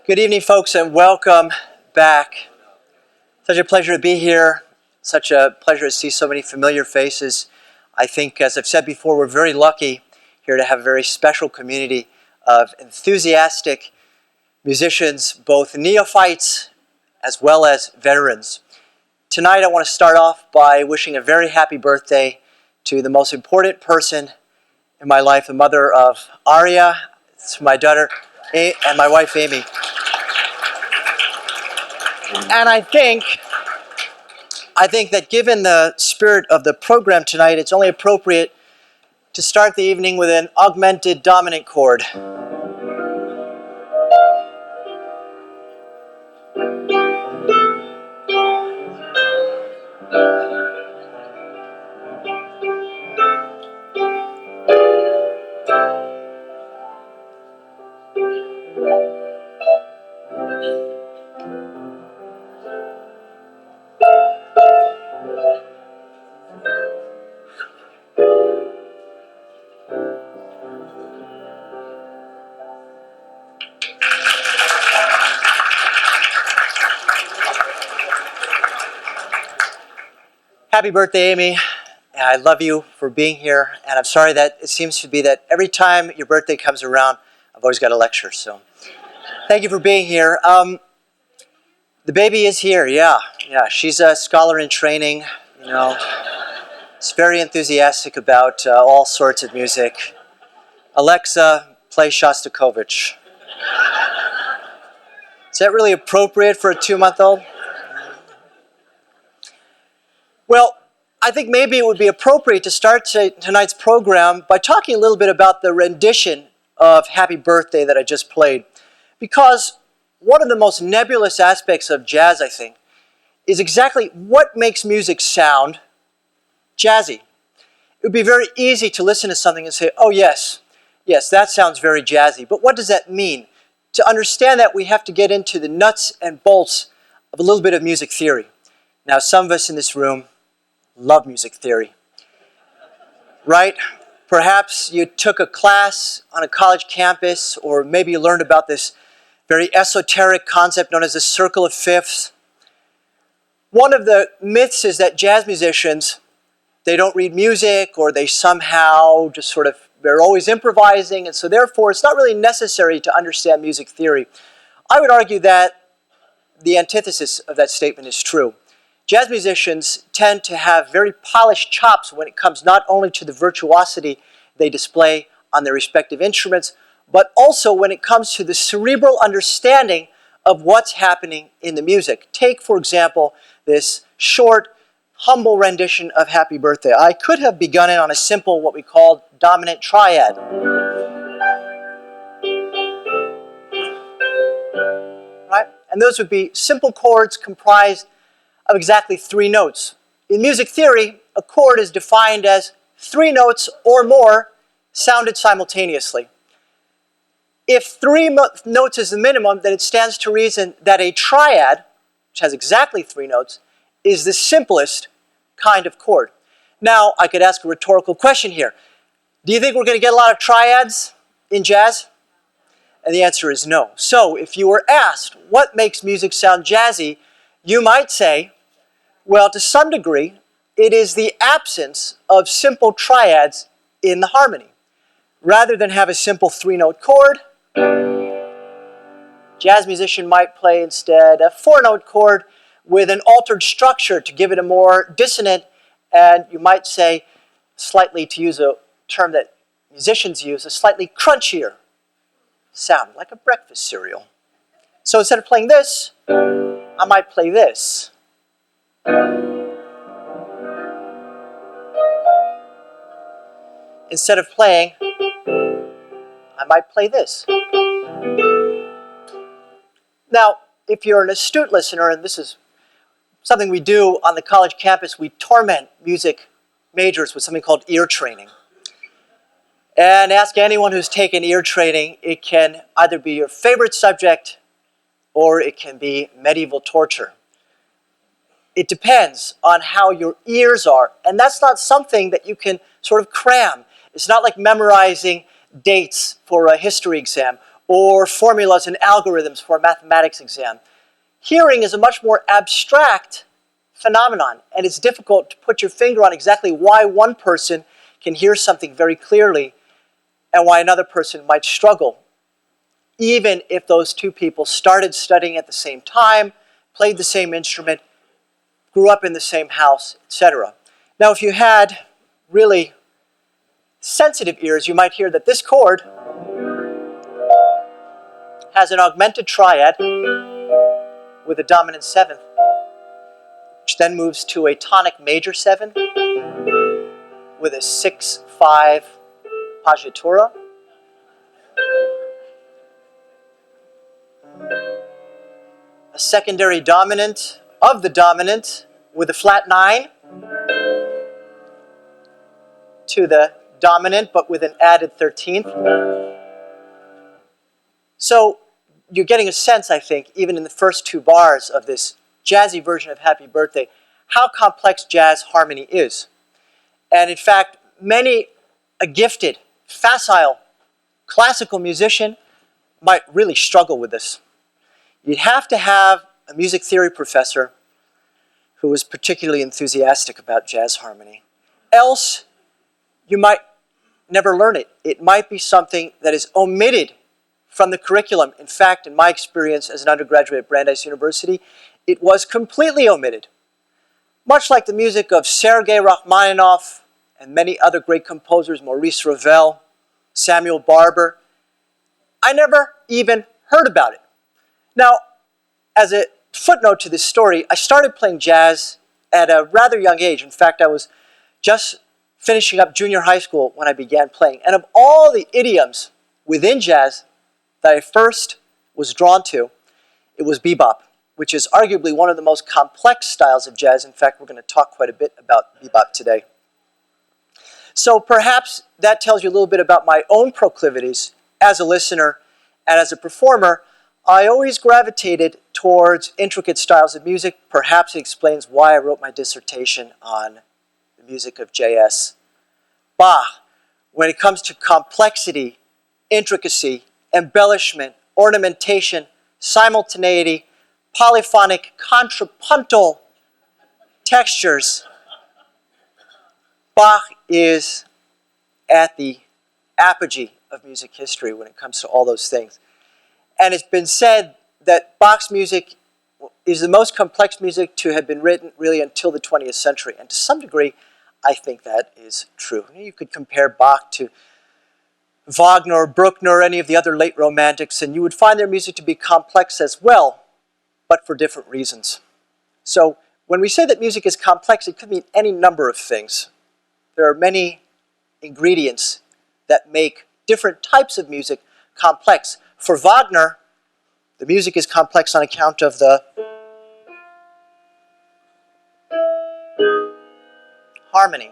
Good evening, folks, and welcome back. Such a pleasure to be here. Such a pleasure to see so many familiar faces. I think, as I've said before, we're very lucky here to have a very special community of enthusiastic musicians, both neophytes as well as veterans. Tonight, I want to start off by wishing a very happy birthday to the most important person in my life, the mother of Aria, it's my daughter, and my wife, Amy. And I think that given the spirit of the program tonight, it's only appropriate to start the evening with an augmented dominant chord. Happy birthday, Amy. And I love you for being here. And I'm sorry that it seems to be that every time your birthday comes around, I've always got a lecture. So thank you for being here. The baby is here, yeah. She's a scholar in training, She's very enthusiastic about all sorts of music. Alexa, play Shostakovich. Is that really appropriate for a 2-month-old? Well, I think maybe it would be appropriate to start tonight's program by talking a little bit about the rendition of Happy Birthday that I just played. Because one of the most nebulous aspects of jazz, I think, is exactly what makes music sound jazzy. It would be very easy to listen to something and say, oh yes, that sounds very jazzy. But what does that mean? To understand that, we have to get into the nuts and bolts of a little bit of music theory. Now, some of us in this room love music theory, right? Perhaps you took a class on a college campus, or maybe you learned about this very esoteric concept known as the circle of fifths. One of the myths is that jazz musicians, they don't read music, or they somehow just they're always improvising, and so therefore it's not really necessary to understand music theory. I would argue that the antithesis of that statement is true. Jazz musicians tend to have very polished chops when it comes not only to the virtuosity they display on their respective instruments, but also when it comes to the cerebral understanding of what's happening in the music. Take, for example, this short, humble rendition of Happy Birthday. I could have begun it on a simple, what we call dominant triad. Right? And those would be simple chords comprised of exactly 3 notes. In music theory, a chord is defined as 3 notes or more sounded simultaneously. If 3 notes is the minimum, then it stands to reason that a triad, which has exactly 3 notes, is the simplest kind of chord. Now, I could ask a rhetorical question here. Do you think we're going to get a lot of triads in jazz? And the answer is no. So, if you were asked what makes music sound jazzy, you might say, well, to some degree, it is the absence of simple triads in the harmony. Rather than have a simple 3-note chord, jazz musician might play instead a 4-note chord with an altered structure to give it a more dissonant, and you might say, slightly, to use a term that musicians use, a slightly crunchier sound, like a breakfast cereal. So instead of playing this, I might play this. Instead of playing, I might play this. Now, if you're an astute listener, and this is something we do on the college campus, we torment music majors with something called ear training. And ask anyone who's taken ear training, it can either be your favorite subject or it can be medieval torture. It depends on how your ears are. And that's not something that you can sort of cram. It's not like memorizing dates for a history exam or formulas and algorithms for a mathematics exam. Hearing is a much more abstract phenomenon, and it's difficult to put your finger on exactly why one person can hear something very clearly and why another person might struggle, even if those two people started studying at the same time, played the same instrument, grew up in the same house, etc. Now, if you had really sensitive ears, you might hear that this chord has an augmented triad with a dominant seventh, which then moves to a tonic major 7 with a 6-5 paginatura, a secondary dominant of the dominant with a flat 9 to the dominant but with an added 13th. So you're getting a sense, I think, even in the first 2 bars of this jazzy version of Happy Birthday, how complex jazz harmony is. And in fact, many a gifted, facile, classical musician might really struggle with this. You'd have to have a music theory professor who was particularly enthusiastic about jazz harmony. Else, you might never learn it. It might be something that is omitted from the curriculum. In fact, in my experience as an undergraduate at Brandeis University, it was completely omitted. Much like the music of Sergei Rachmaninoff and many other great composers, Maurice Ravel, Samuel Barber, I never even heard about it. Now, as a footnote to this story, I started playing jazz at a rather young age. In fact, I was just finishing up junior high school when I began playing. And of all the idioms within jazz that I first was drawn to, it was bebop, which is arguably one of the most complex styles of jazz. In fact, we're going to talk quite a bit about bebop today. So perhaps that tells you a little bit about my own proclivities as a listener and as a performer. I always gravitated towards intricate styles of music. Perhaps it explains why I wrote my dissertation on the music of J.S. Bach. When it comes to complexity, intricacy, embellishment, ornamentation, simultaneity, polyphonic, contrapuntal textures, Bach is at the apogee of music history when it comes to all those things. And it's been said that Bach's music is the most complex music to have been written really until the 20th century. And to some degree, I think that is true. You could compare Bach to Wagner or Bruckner or any of the other late romantics, and you would find their music to be complex as well, but for different reasons. So when we say that music is complex, it could mean any number of things. There are many ingredients that make different types of music complex. For Wagner, the music is complex on account of the harmony.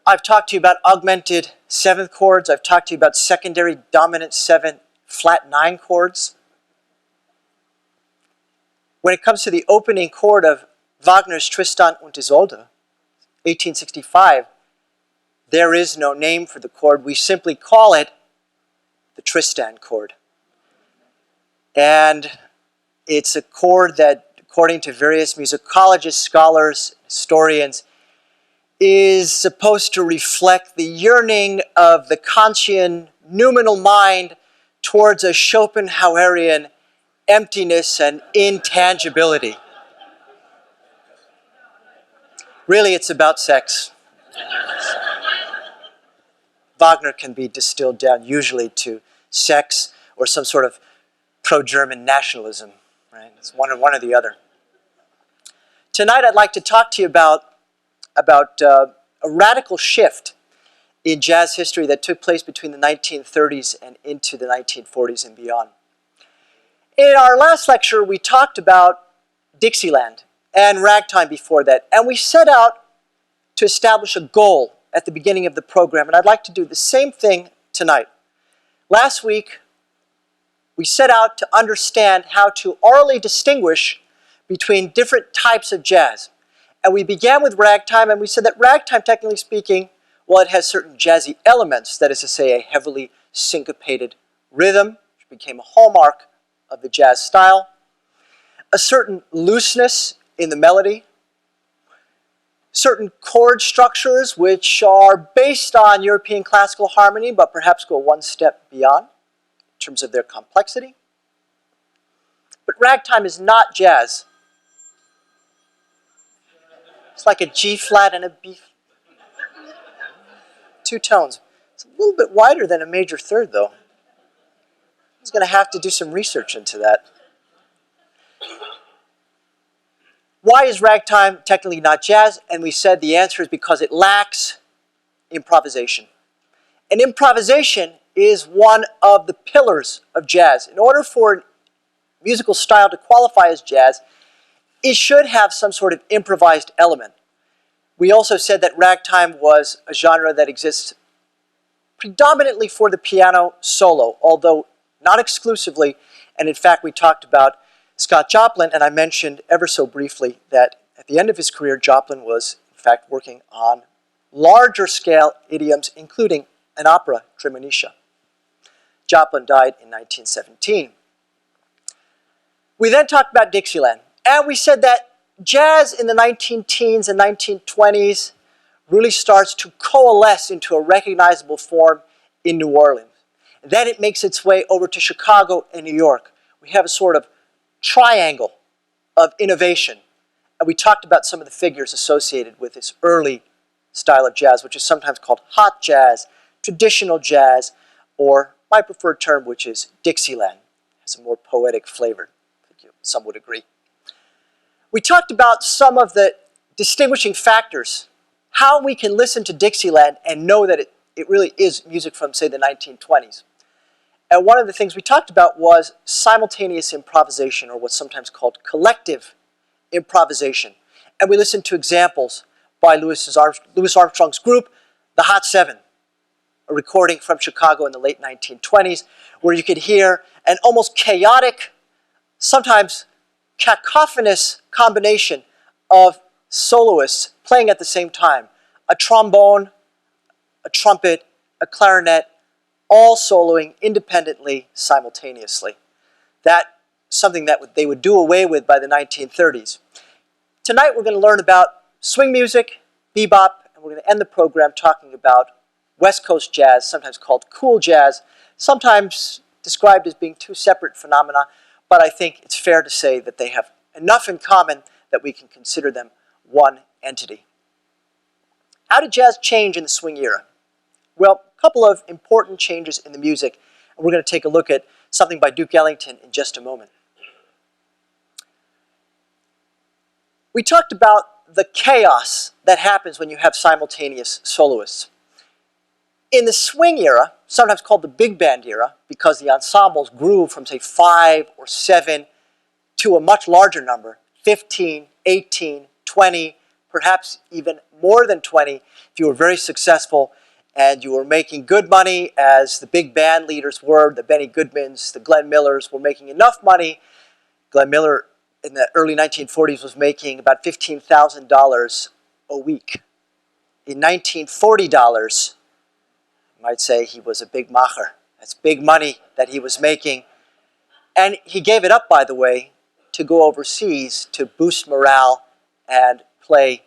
I've talked to you about augmented 7th chords. I've talked to you about secondary dominant 7 flat 9 chords. When it comes to the opening chord of Wagner's Tristan und Isolde, 1865, there is no name for the chord. We simply call it the Tristan chord. And it's a chord that, according to various musicologists, scholars, historians, is supposed to reflect the yearning of the Kantian noumenal mind towards a Schopenhauerian emptiness and intangibility. Really, it's about sex. Wagner can be distilled down usually to sex or some sort of pro-German nationalism, right? It's one or the other. Tonight I'd like to talk to you about a radical shift in jazz history that took place between the 1930s and into the 1940s and beyond. In our last lecture, we talked about Dixieland and ragtime before that, and we set out to establish a goal at the beginning of the program, and I'd like to do the same thing tonight. Last week, we set out to understand how to orally distinguish between different types of jazz. And we began with ragtime, and we said that ragtime, technically speaking, Well, it has certain jazzy elements, that is to say, a heavily syncopated rhythm, which became a hallmark of the jazz style, a certain looseness in the melody, certain chord structures which are based on European classical harmony, but perhaps go one step beyond in terms of their complexity. But ragtime is not jazz. It's like a G flat and a B. Two tones. It's a little bit wider than a major third, though. I was going to have to do some research into that. Why is ragtime technically not jazz? And we said the answer is because it lacks improvisation. And improvisation is one of the pillars of jazz. In order for a musical style to qualify as jazz, it should have some sort of improvised element. We also said that ragtime was a genre that exists predominantly for the piano solo, although not exclusively. And in fact, we talked about Scott Joplin, and I mentioned ever so briefly that at the end of his career, Joplin was, in fact, working on larger scale idioms, including an opera, Tremonisha. Joplin died in 1917. We then talked about Dixieland, and we said that jazz in the 19-teens and 1920s really starts to coalesce into a recognizable form in New Orleans. Then it makes its way over to Chicago and New York. We have a sort of triangle of innovation. And we talked about some of the figures associated with this early style of jazz, which is sometimes called hot jazz, traditional jazz, or my preferred term, which is Dixieland. It has a more poetic flavor. I think some would agree. We talked about some of the distinguishing factors, how we can listen to Dixieland and know that it really is music from, say, the 1920s. And one of the things we talked about was simultaneous improvisation, or what's sometimes called collective improvisation. And we listened to examples by Louis Armstrong's group, the Hot Seven, a recording from Chicago in the late 1920s, where you could hear an almost chaotic, sometimes cacophonous combination of soloists playing at the same time. A trombone, a trumpet, a clarinet, all soloing independently, simultaneously. That's something that they would do away with by the 1930s. Tonight we're going to learn about swing music, bebop, and we're going to end the program talking about West Coast jazz, sometimes called cool jazz, sometimes described as being two separate phenomena, but I think it's fair to say that they have enough in common that we can consider them one entity. How did jazz change in the swing era? Well, a couple of important changes in the music, and we're going to take a look at something by Duke Ellington in just a moment. We talked about the chaos that happens when you have simultaneous soloists. In the swing era, sometimes called the big band era, because the ensembles grew from, say, 5 or 7 to a much larger number, 15, 18, 20, perhaps even more than 20, if you were very successful and you were making good money, as the big band leaders were, the Benny Goodmans, the Glenn Millers were making enough money. Glenn Miller in the early 1940s was making about $15,000 a week. In $1940, you might say he was a big macher. That's big money that he was making. And he gave it up, by the way, to go overseas to boost morale and play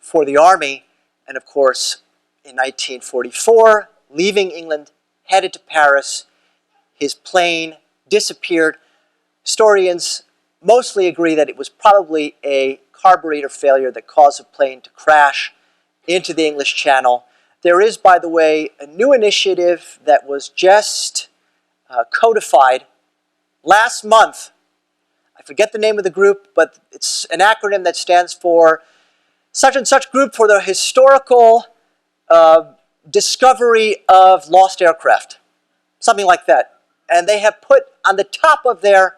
for the army. And of course, in 1944, leaving England, headed to Paris, his plane disappeared. Historians mostly agree that it was probably a carburetor failure that caused the plane to crash into the English Channel. There is, by the way, a new initiative that was just codified last month. I forget the name of the group, but it's an acronym that stands for such and such group for the historical discovery of lost aircraft, something like that. And they have put on the top of their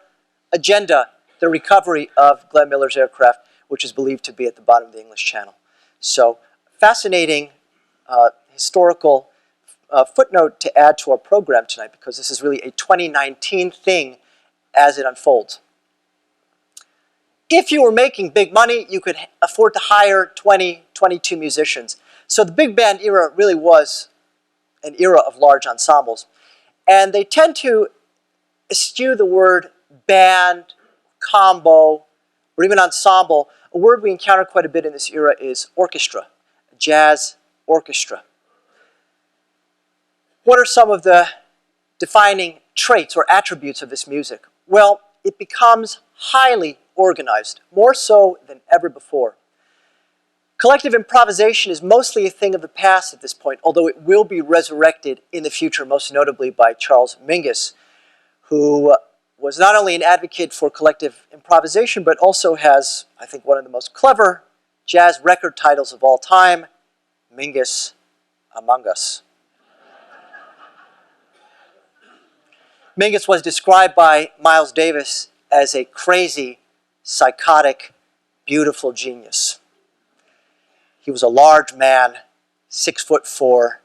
agenda the recovery of Glenn Miller's aircraft, which is believed to be at the bottom of the English Channel. So, fascinating historical footnote to add to our program tonight, because this is really a 2019 thing as it unfolds. If you were making big money, you could afford to hire 20, 22 musicians. So the big band era really was an era of large ensembles. And they tend to eschew the word band, combo, or even ensemble. A word we encounter quite a bit in this era is orchestra, a jazz orchestra. What are some of the defining traits or attributes of this music? Well, it becomes highly organized, more so than ever before. Collective improvisation is mostly a thing of the past at this point, although it will be resurrected in the future, most notably by Charles Mingus, who was not only an advocate for collective improvisation, but also has, I think, one of the most clever jazz record titles of all time, Mingus Among Us. Mingus was described by Miles Davis as a crazy, psychotic, beautiful genius. He was a large man, 6'4",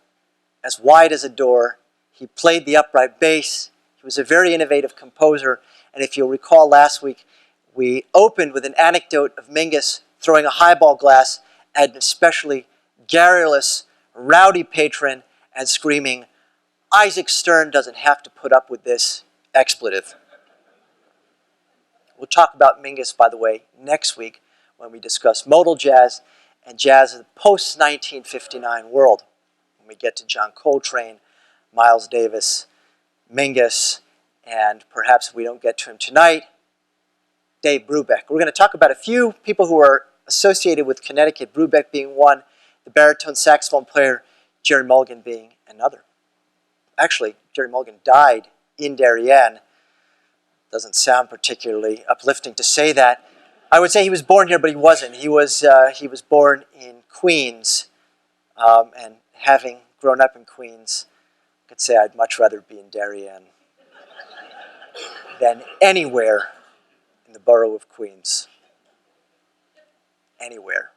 as wide as a door. He played the upright bass. He was a very innovative composer. And if you'll recall last week, we opened with an anecdote of Mingus throwing a highball glass at an especially garrulous, rowdy patron and screaming, "Isaac Stern doesn't have to put up with this," expletive. We'll talk about Mingus, by the way, next week when we discuss modal jazz and jazz of the post-1959 world. When we get to John Coltrane, Miles Davis, Mingus, and perhaps if we don't get to him tonight, Dave Brubeck. We're going to talk about a few people who are associated with Connecticut, Brubeck being one, the baritone saxophone player, Jerry Mulligan being another. Actually, Jerry Mulligan died in Darien. Doesn't sound particularly uplifting to say that. I would say he was born here, but he wasn't. He was born in Queens, and having grown up in Queens, I could say I'd much rather be in Darien than anywhere in the borough of Queens. Anywhere.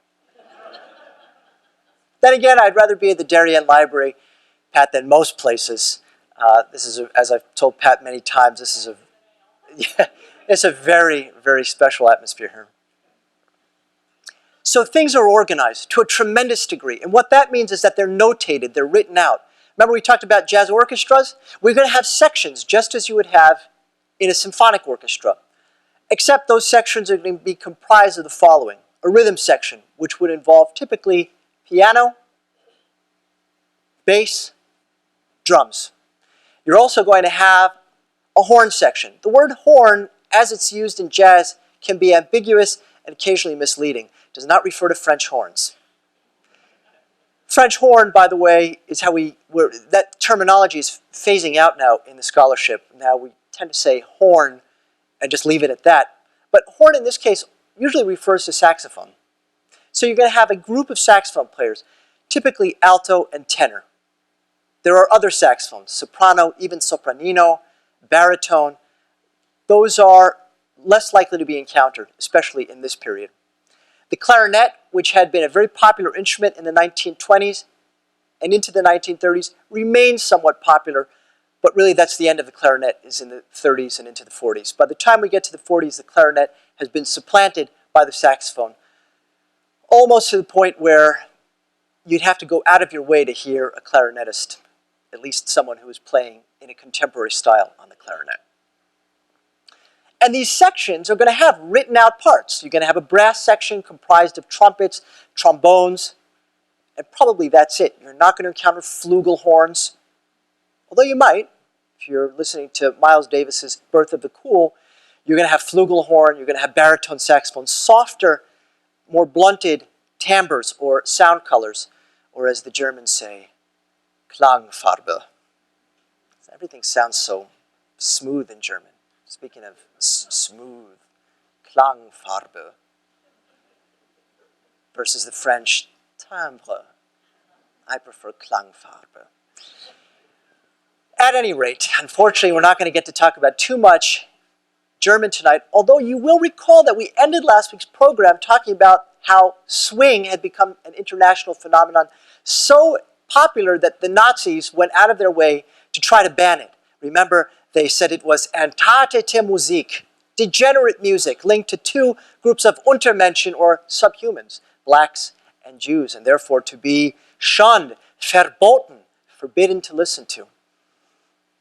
Then again, I'd rather be at the Darien Library, Pat, than most places. This is, as I've told Pat many times, this is it's a very, very special atmosphere here. So things are organized to a tremendous degree. And what that means is that they're notated, they're written out. Remember we talked about jazz orchestras? We're going to have sections just as you would have in a symphonic orchestra. Except those sections are going to be comprised of the following. A rhythm section, which would involve typically piano, bass, drums. You're also going to have a horn section. The word horn, as it's used in jazz, can be ambiguous and occasionally misleading. It does not refer to French horns. French horn, by the way, is how that terminology is phasing out now in the scholarship. Now we tend to say horn and just leave it at that. But horn in this case usually refers to saxophone. So you're going to have a group of saxophone players, typically alto and tenor. There are other saxophones, soprano, even sopranino, baritone. Those are less likely to be encountered, especially in this period. The clarinet, which had been a very popular instrument in the 1920s and into the 1930s, remains somewhat popular, but really that's the end of the clarinet, is in the 30s and into the 40s. By the time we get to the 40s, the clarinet has been supplanted by the saxophone, almost to the point where you'd have to go out of your way to hear a clarinetist, at least someone who is playing in a contemporary style on the clarinet. And these sections are going to have written out parts. You're going to have a brass section comprised of trumpets, trombones, and probably that's it. You're not going to encounter flugelhorns, although you might. If you're listening to Miles Davis's Birth of the Cool, you're going to have flugelhorn, you're going to have baritone saxophone, softer, more blunted timbres or sound colors, or as the Germans say, Klangfarbe. Everything sounds so smooth in German. Speaking of smooth, Klangfarbe versus the French timbre. I prefer Klangfarbe. At any rate, unfortunately, we're not going to get to talk about too much German tonight, although you will recall that we ended last week's program talking about how swing had become an international phenomenon so popular that the Nazis went out of their way to try to ban it. Remember, they said it was entartete Musik, degenerate music linked to two groups of Untermenschen or subhumans, blacks and Jews, and therefore to be shunned, verboten, forbidden to listen to.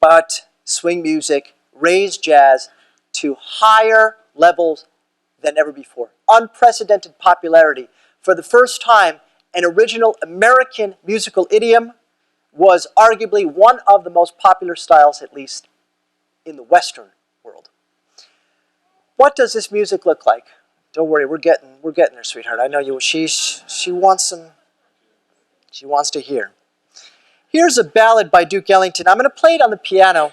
But swing music raised jazz to higher levels than ever before. Unprecedented popularity. For the first time, an original American musical idiom was arguably one of the most popular styles, at least in the Western world. What does this music look like? Don't worry, we're getting there, sweetheart. I know you. She wants to hear. Here's a ballad by Duke Ellington. I'm going to play it on the piano.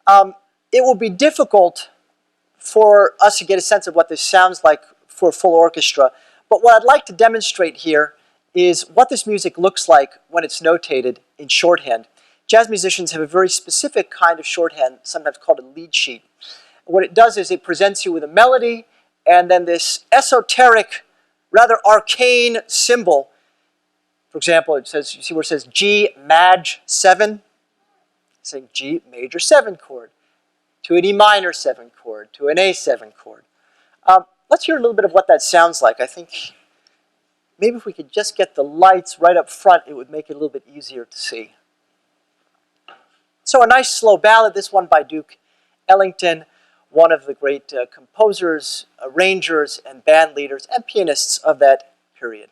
It will be difficult for us to get a sense of what this sounds like for a full orchestra. But what I'd like to demonstrate here is what this music looks like when it's notated in shorthand. Jazz musicians have a very specific kind of shorthand, sometimes called a lead sheet. What it does is it presents you with a melody and then this esoteric, rather arcane symbol. For example, it says, you see where it says G Maj 7? It's saying G major 7 chord to an E minor 7 chord to an A 7 chord. Let's hear a little bit of what that sounds like. I think maybe if we could just get the lights right up front, it would make it a little bit easier to see. So a nice slow ballad, this one by Duke Ellington, one of the great composers, arrangers, and band leaders and pianists of that period.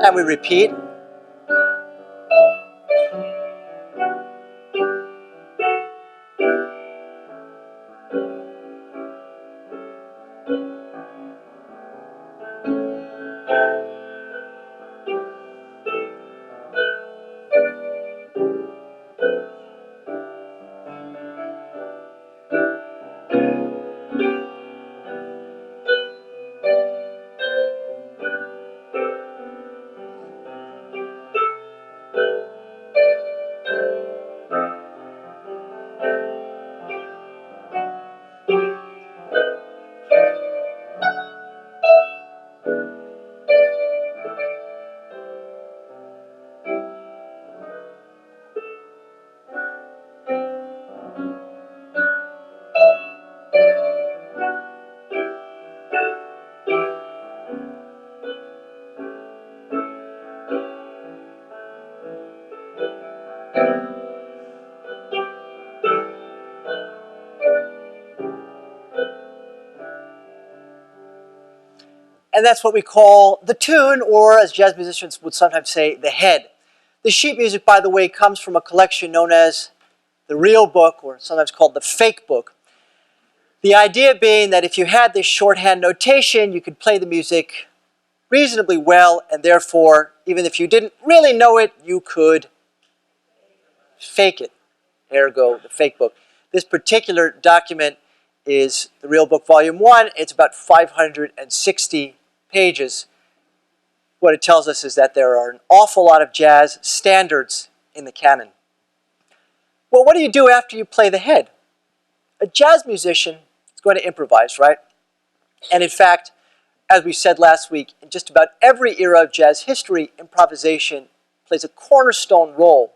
And we repeat. And that's what we call the tune, or as jazz musicians would sometimes say, the head. The sheet music, by the way, comes from a collection known as the real book, or sometimes called the fake book. The idea being that if you had this shorthand notation, you could play the music reasonably well, and therefore, even if you didn't really know it, you could fake it. Ergo, the fake book. This particular document is the real book, volume 1. It's about 560 pages. What it tells us is that there are an awful lot of jazz standards in the canon. Well, what do you do after you play the head? A jazz musician is going to improvise, right? And in fact, as we said last week, in just about every era of jazz history, improvisation plays a cornerstone role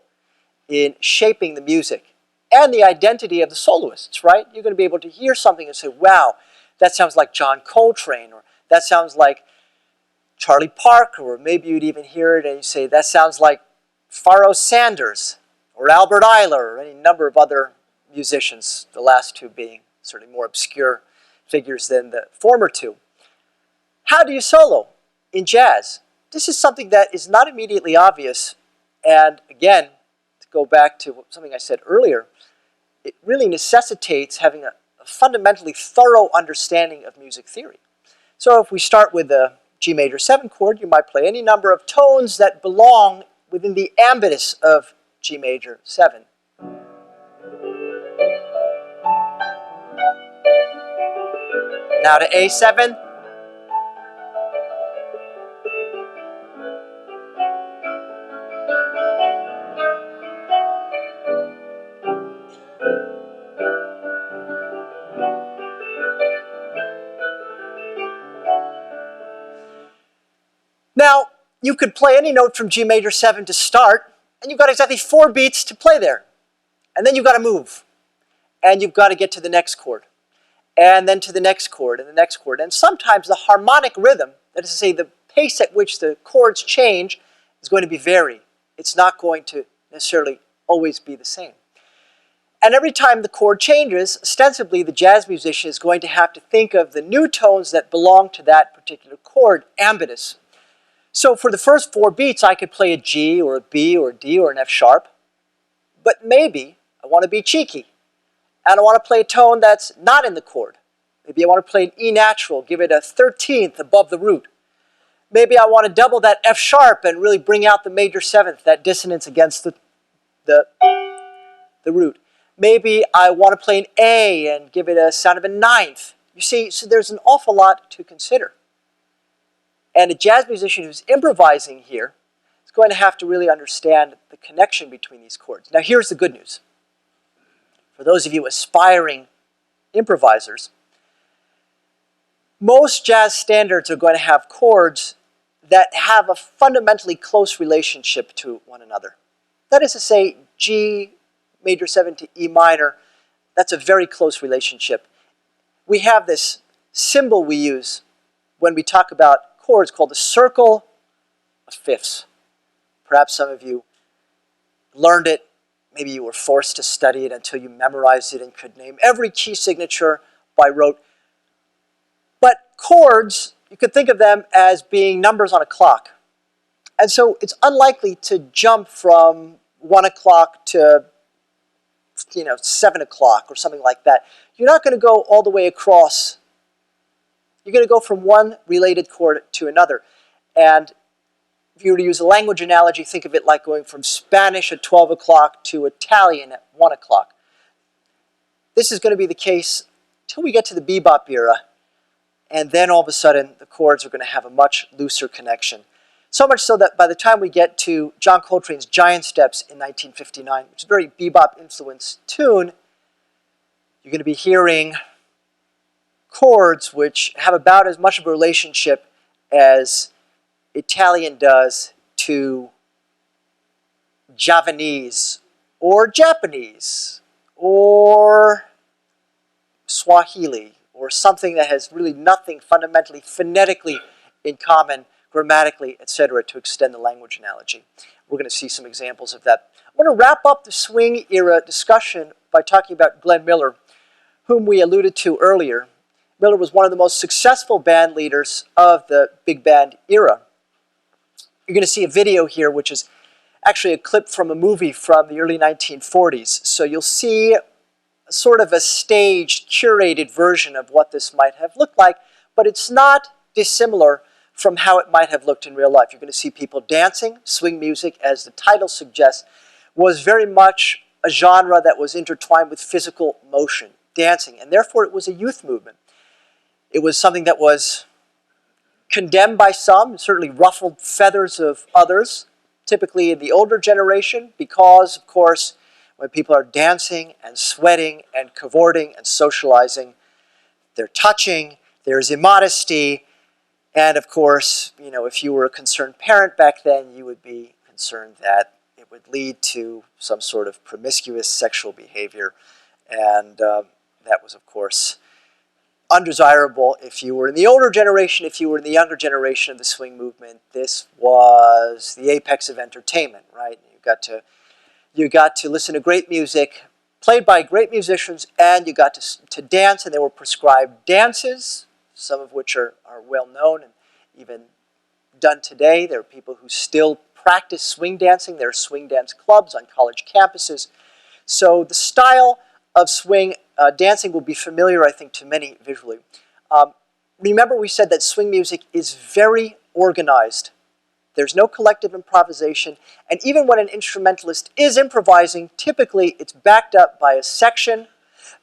in shaping the music and the identity of the soloists, right? You're going to be able to hear something and say, wow, that sounds like John Coltrane, or that sounds like Charlie Parker, or maybe you'd even hear it and you say, that sounds like Pharoah Sanders, or Albert Ayler, or any number of other musicians, the last two being certainly more obscure figures than the former two. How do you solo in jazz? This is something that is not immediately obvious, and again, to go back to something I said earlier, it really necessitates having a fundamentally thorough understanding of music theory. So if we start with the G major 7 chord, you might play any number of tones that belong within the ambitus of G major 7. Now to A7. you could play any note from G major 7 to start, and you've got exactly 4 beats to play there. And then you've got to move, and you've got to get to the next chord, and then to the next chord, and the next chord. And sometimes the harmonic rhythm, that is to say the pace at which the chords change, is going to be varied. It's not going to necessarily always be the same. And every time the chord changes, ostensibly the jazz musician is going to have to think of the new tones that belong to that particular chord, ambitus. So for the first 4 beats, I could play a G or a B or a D or an F sharp, but maybe I want to be cheeky, and I want to play a tone that's not in the chord. Maybe I want to play an E natural, give it a 13th above the root. Maybe I want to double that F sharp and really bring out the major 7th, that dissonance against the root. Maybe I want to play an A and give it a sound of a 9th. You see, so there's an awful lot to consider. And a jazz musician who's improvising here is going to have to really understand the connection between these chords. Now here's the good news. For those of you aspiring improvisers, most jazz standards are going to have chords that have a fundamentally close relationship to one another. That is to say, G major 7 to E minor, that's a very close relationship. We have this symbol we use when we talk about chords called the circle of fifths. Perhaps some of you learned it. Maybe you were forced to study it until you memorized it and could name every key signature by rote. But chords, you could think of them as being numbers on a clock. And so it's unlikely to jump from 1 o'clock to 7 o'clock or something like that. You're not going to go all the way across. You're going to go from one related chord to another. And if you were to use a language analogy, think of it like going from Spanish at 12 o'clock to Italian at 1 o'clock. This is going to be the case until we get to the bebop era. And then all of a sudden, the chords are going to have a much looser connection. So much so that by the time we get to John Coltrane's Giant Steps in 1959, which is a very bebop-influenced tune, you're going to be hearing chords which have about as much of a relationship as Italian does to Javanese or Japanese or Swahili or something that has really nothing fundamentally phonetically in common, grammatically, etc., to extend the language analogy. We're going to see some examples of that. I want to wrap up the swing era discussion by talking about Glenn Miller, whom we alluded to earlier. Miller was one of the most successful band leaders of the big band era. You're going to see a video here, which is actually a clip from a movie from the early 1940s. So you'll see sort of a staged, curated version of what this might have looked like, but it's not dissimilar from how it might have looked in real life. You're going to see people dancing. Swing music, as the title suggests, was very much a genre that was intertwined with physical motion, dancing, and therefore it was a youth movement. It was something that was condemned by some, certainly ruffled feathers of others, typically in the older generation, because, of course, when people are dancing and sweating and cavorting and socializing, they're touching, there's immodesty, and of course, if you were a concerned parent back then, you would be concerned that it would lead to some sort of promiscuous sexual behavior, and that was, of course, undesirable if you were in the older generation. If you were in the younger generation of the swing movement, this was the apex of entertainment, right? You got to listen to great music played by great musicians, and you got to dance, and there were prescribed dances, some of which are well known and even done today. There are people who still practice swing dancing. There are swing dance clubs on college campuses. So the style of swing dancing will be familiar, I think, to many visually. Remember, we said that swing music is very organized. There's no collective improvisation, and even when an instrumentalist is improvising, typically it's backed up by a section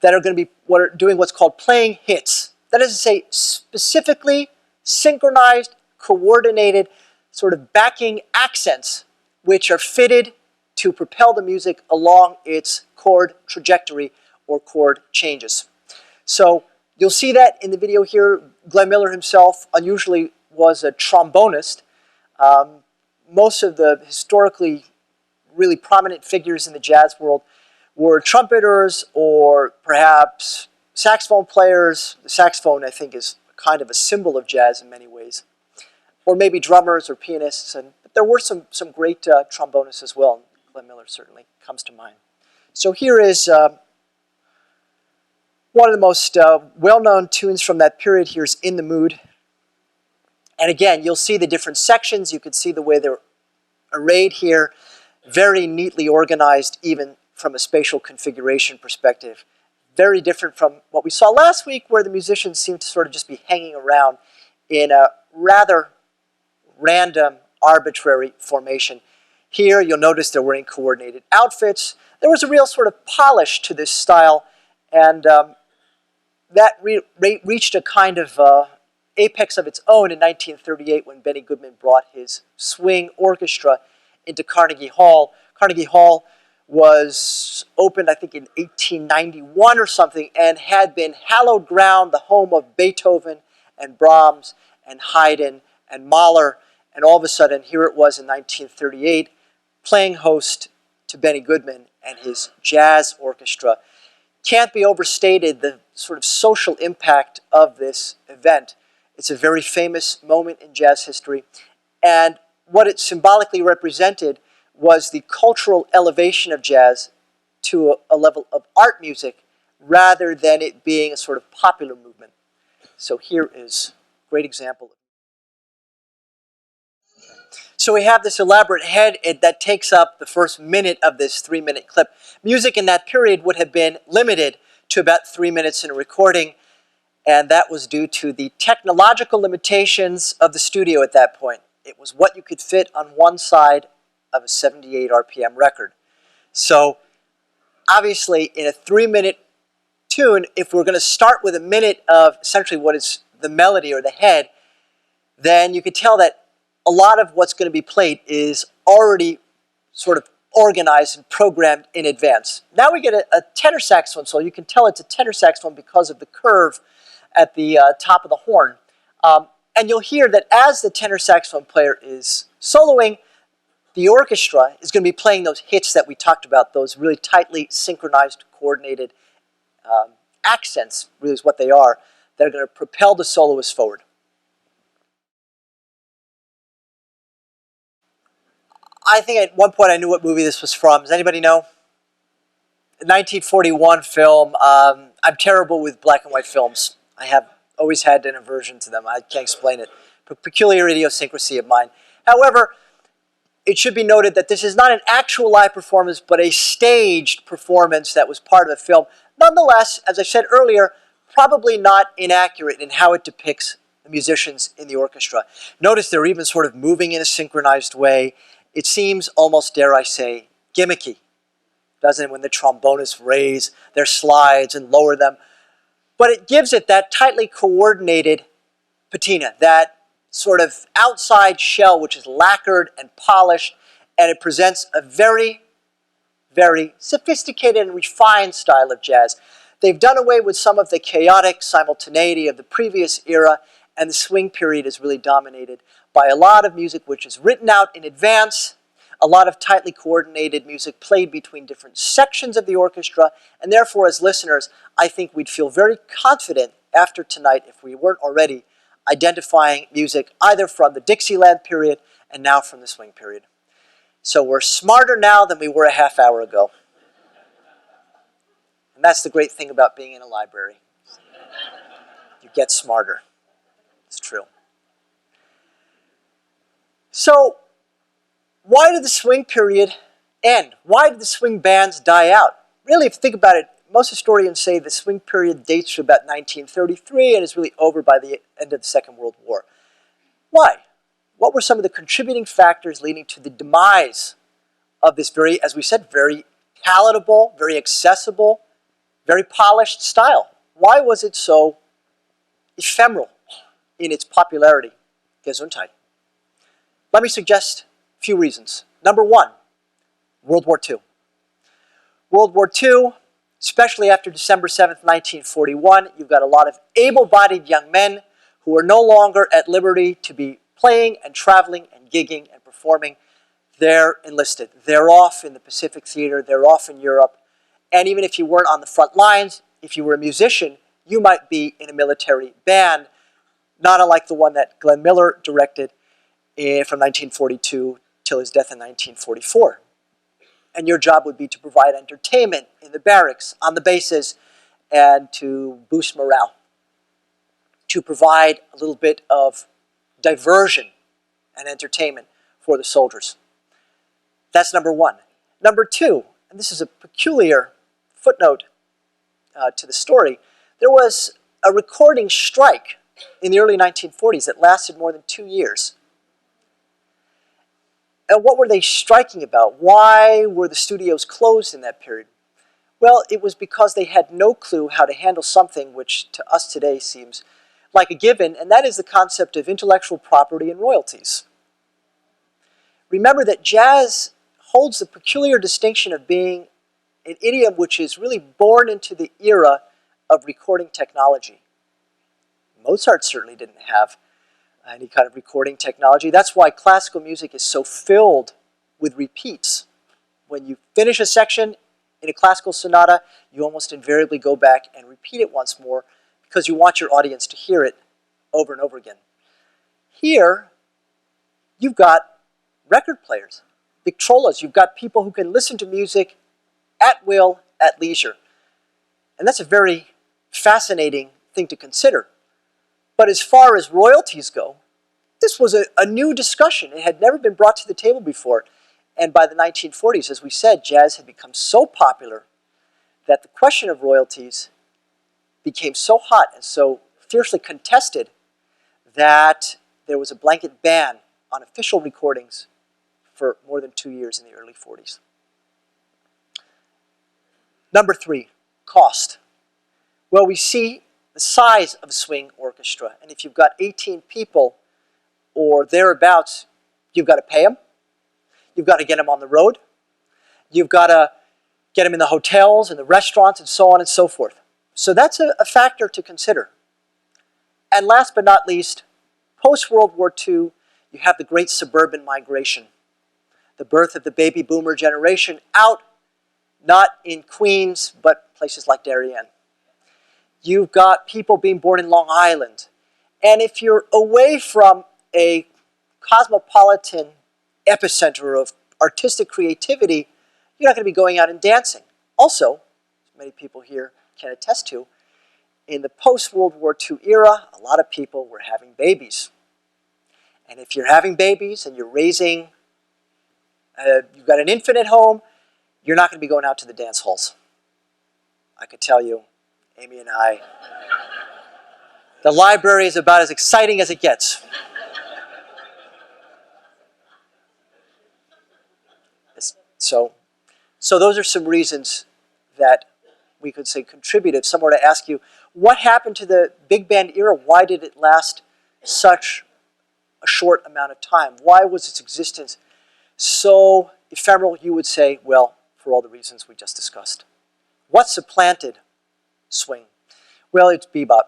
that are going to be doing what's called playing hits. That is to say, specifically synchronized, coordinated, sort of backing accents, which are fitted to propel the music along its chord trajectory or chord changes. So you'll see that in the video here. Glenn Miller himself unusually was a trombonist. most of the historically really prominent figures in the jazz world were trumpeters or perhaps saxophone players. The saxophone, I think, is kind of a symbol of jazz in many ways. Or maybe drummers or pianists. But there were some great trombonists as well. Glenn Miller certainly comes to mind. So here is one of the most well-known tunes from that period. Here's In the Mood. And again, you'll see the different sections. You can see the way they're arrayed here. Very neatly organized, even from a spatial configuration perspective. Very different from what we saw last week, where the musicians seemed to sort of just be hanging around in a rather random, arbitrary formation. Here, you'll notice they're wearing coordinated outfits. There was a real sort of polish to this style, and that reached a kind of apex of its own in 1938 when Benny Goodman brought his swing orchestra into Carnegie Hall. Carnegie Hall was opened, I think, in 1891 or something, and had been hallowed ground, the home of Beethoven and Brahms and Haydn and Mahler, and all of a sudden, here it was in 1938, playing host to Benny Goodman and his jazz orchestra. Can't be overstated the sort of social impact of this event. It's a very famous moment in jazz history, and what it symbolically represented was the cultural elevation of jazz to a level of art music rather than it being a sort of popular movement. So here is a great example. So we have this elaborate head that takes up the first minute of this 3-minute clip. Music in that period would have been limited to about 3 minutes in a recording, and that was due to the technological limitations of the studio at that point. It was what you could fit on one side of a 78 RPM record. So obviously in a 3-minute tune, if we're going to start with a minute of essentially what is the melody or the head, then you could tell that a lot of what's going to be played is already sort of organized and programmed in advance. Now we get a tenor saxophone solo. You can tell it's a tenor saxophone because of the curve at the top of the horn. And you'll hear that as the tenor saxophone player is soloing, the orchestra is going to be playing those hits that we talked about, those really tightly synchronized, coordinated accents, really is what they are, that are going to propel the soloist forward. I think at one point I knew what movie this was from. Does anybody know? A 1941 film. I'm terrible with black and white films. I have always had an aversion to them. I can't explain it. Peculiar idiosyncrasy of mine. However, it should be noted that this is not an actual live performance, but a staged performance that was part of a film. Nonetheless, as I said earlier, probably not inaccurate in how it depicts the musicians in the orchestra. Notice they're even sort of moving in a synchronized way. It seems almost, dare I say, gimmicky, doesn't it, when the trombonists raise their slides and lower them. But it gives it that tightly coordinated patina, that sort of outside shell which is lacquered and polished, and it presents a very, very sophisticated and refined style of jazz. They've done away with some of the chaotic simultaneity of the previous era, and the swing period is really dominated by a lot of music which is written out in advance, a lot of tightly coordinated music played between different sections of the orchestra, and therefore as listeners, I think we'd feel very confident after tonight, if we weren't already, identifying music either from the Dixieland period and now from the swing period. So we're smarter now than we were a half hour ago. And that's the great thing about being in a library. You get smarter. It's true. So, why did the swing period end? Why did the swing bands die out? Really, if you think about it, most historians say the swing period dates to about 1933 and is really over by the end of the Second World War. Why? What were some of the contributing factors leading to the demise of this very, as we said, very palatable, very accessible, very polished style? Why was it so ephemeral in its popularity? Gesundheit. Let me suggest a few reasons. Number one, World War II. World War II, especially after December 7th, 1941, you've got a lot of able-bodied young men who are no longer at liberty to be playing and traveling and gigging and performing, they're enlisted. They're off in the Pacific Theater, they're off in Europe, and even if you weren't on the front lines, if you were a musician, you might be in a military band, not unlike the one that Glenn Miller directed from 1942 till his death in 1944. And your job would be to provide entertainment in the barracks, on the bases, and to boost morale, to provide a little bit of diversion and entertainment for the soldiers. That's number one. Number two, and this is a peculiar footnote to the story, there was a recording strike in the early 1940s that lasted more than 2 years. And what were they striking about? Why were the studios closed in that period? Well, it was because they had no clue how to handle something which to us today seems like a given, and that is the concept of intellectual property and royalties. Remember that jazz holds the peculiar distinction of being an idiom which is really born into the era of recording technology. Mozart certainly didn't have any kind of recording technology. That's why classical music is so filled with repeats. When you finish a section in a classical sonata, you almost invariably go back and repeat it once more because you want your audience to hear it over and over again. Here, you've got record players, victrolas. You've got people who can listen to music at will, at leisure. And that's a very fascinating thing to consider. But as far as royalties go, this was a new discussion. It had never been brought to the table before. And by the 1940s, as we said, jazz had become so popular that the question of royalties became so hot and so fiercely contested that there was a blanket ban on official recordings for more than 2 years in the early 40s. Number three, cost. Well, we see the size of a swing orchestra, and if you've got 18 people or thereabouts, you've got to pay them. You've got to get them on the road. You've got to get them in the hotels and the restaurants and so on and so forth. So that's a factor to consider. And last but not least, post-World War II, you have the great suburban migration, the birth of the baby boomer generation out, not in Queens, but places like Darien. You've got people being born in Long Island. And if you're away from a cosmopolitan epicenter of artistic creativity, you're not going to be going out and dancing. Also, as many people here can attest to, in the post-World War II era, a lot of people were having babies. And if you're having babies and you're raising, you've got an infant at home, you're not going to be going out to the dance halls. I could tell you, Amy and I, the library is about as exciting as it gets. So those are some reasons that we could say contribute. If someone were to ask you, what happened to the big band era? Why did it last such a short amount of time? Why was its existence so ephemeral? You would say, well, for all the reasons we just discussed. What supplanted swing? Well, it's bebop.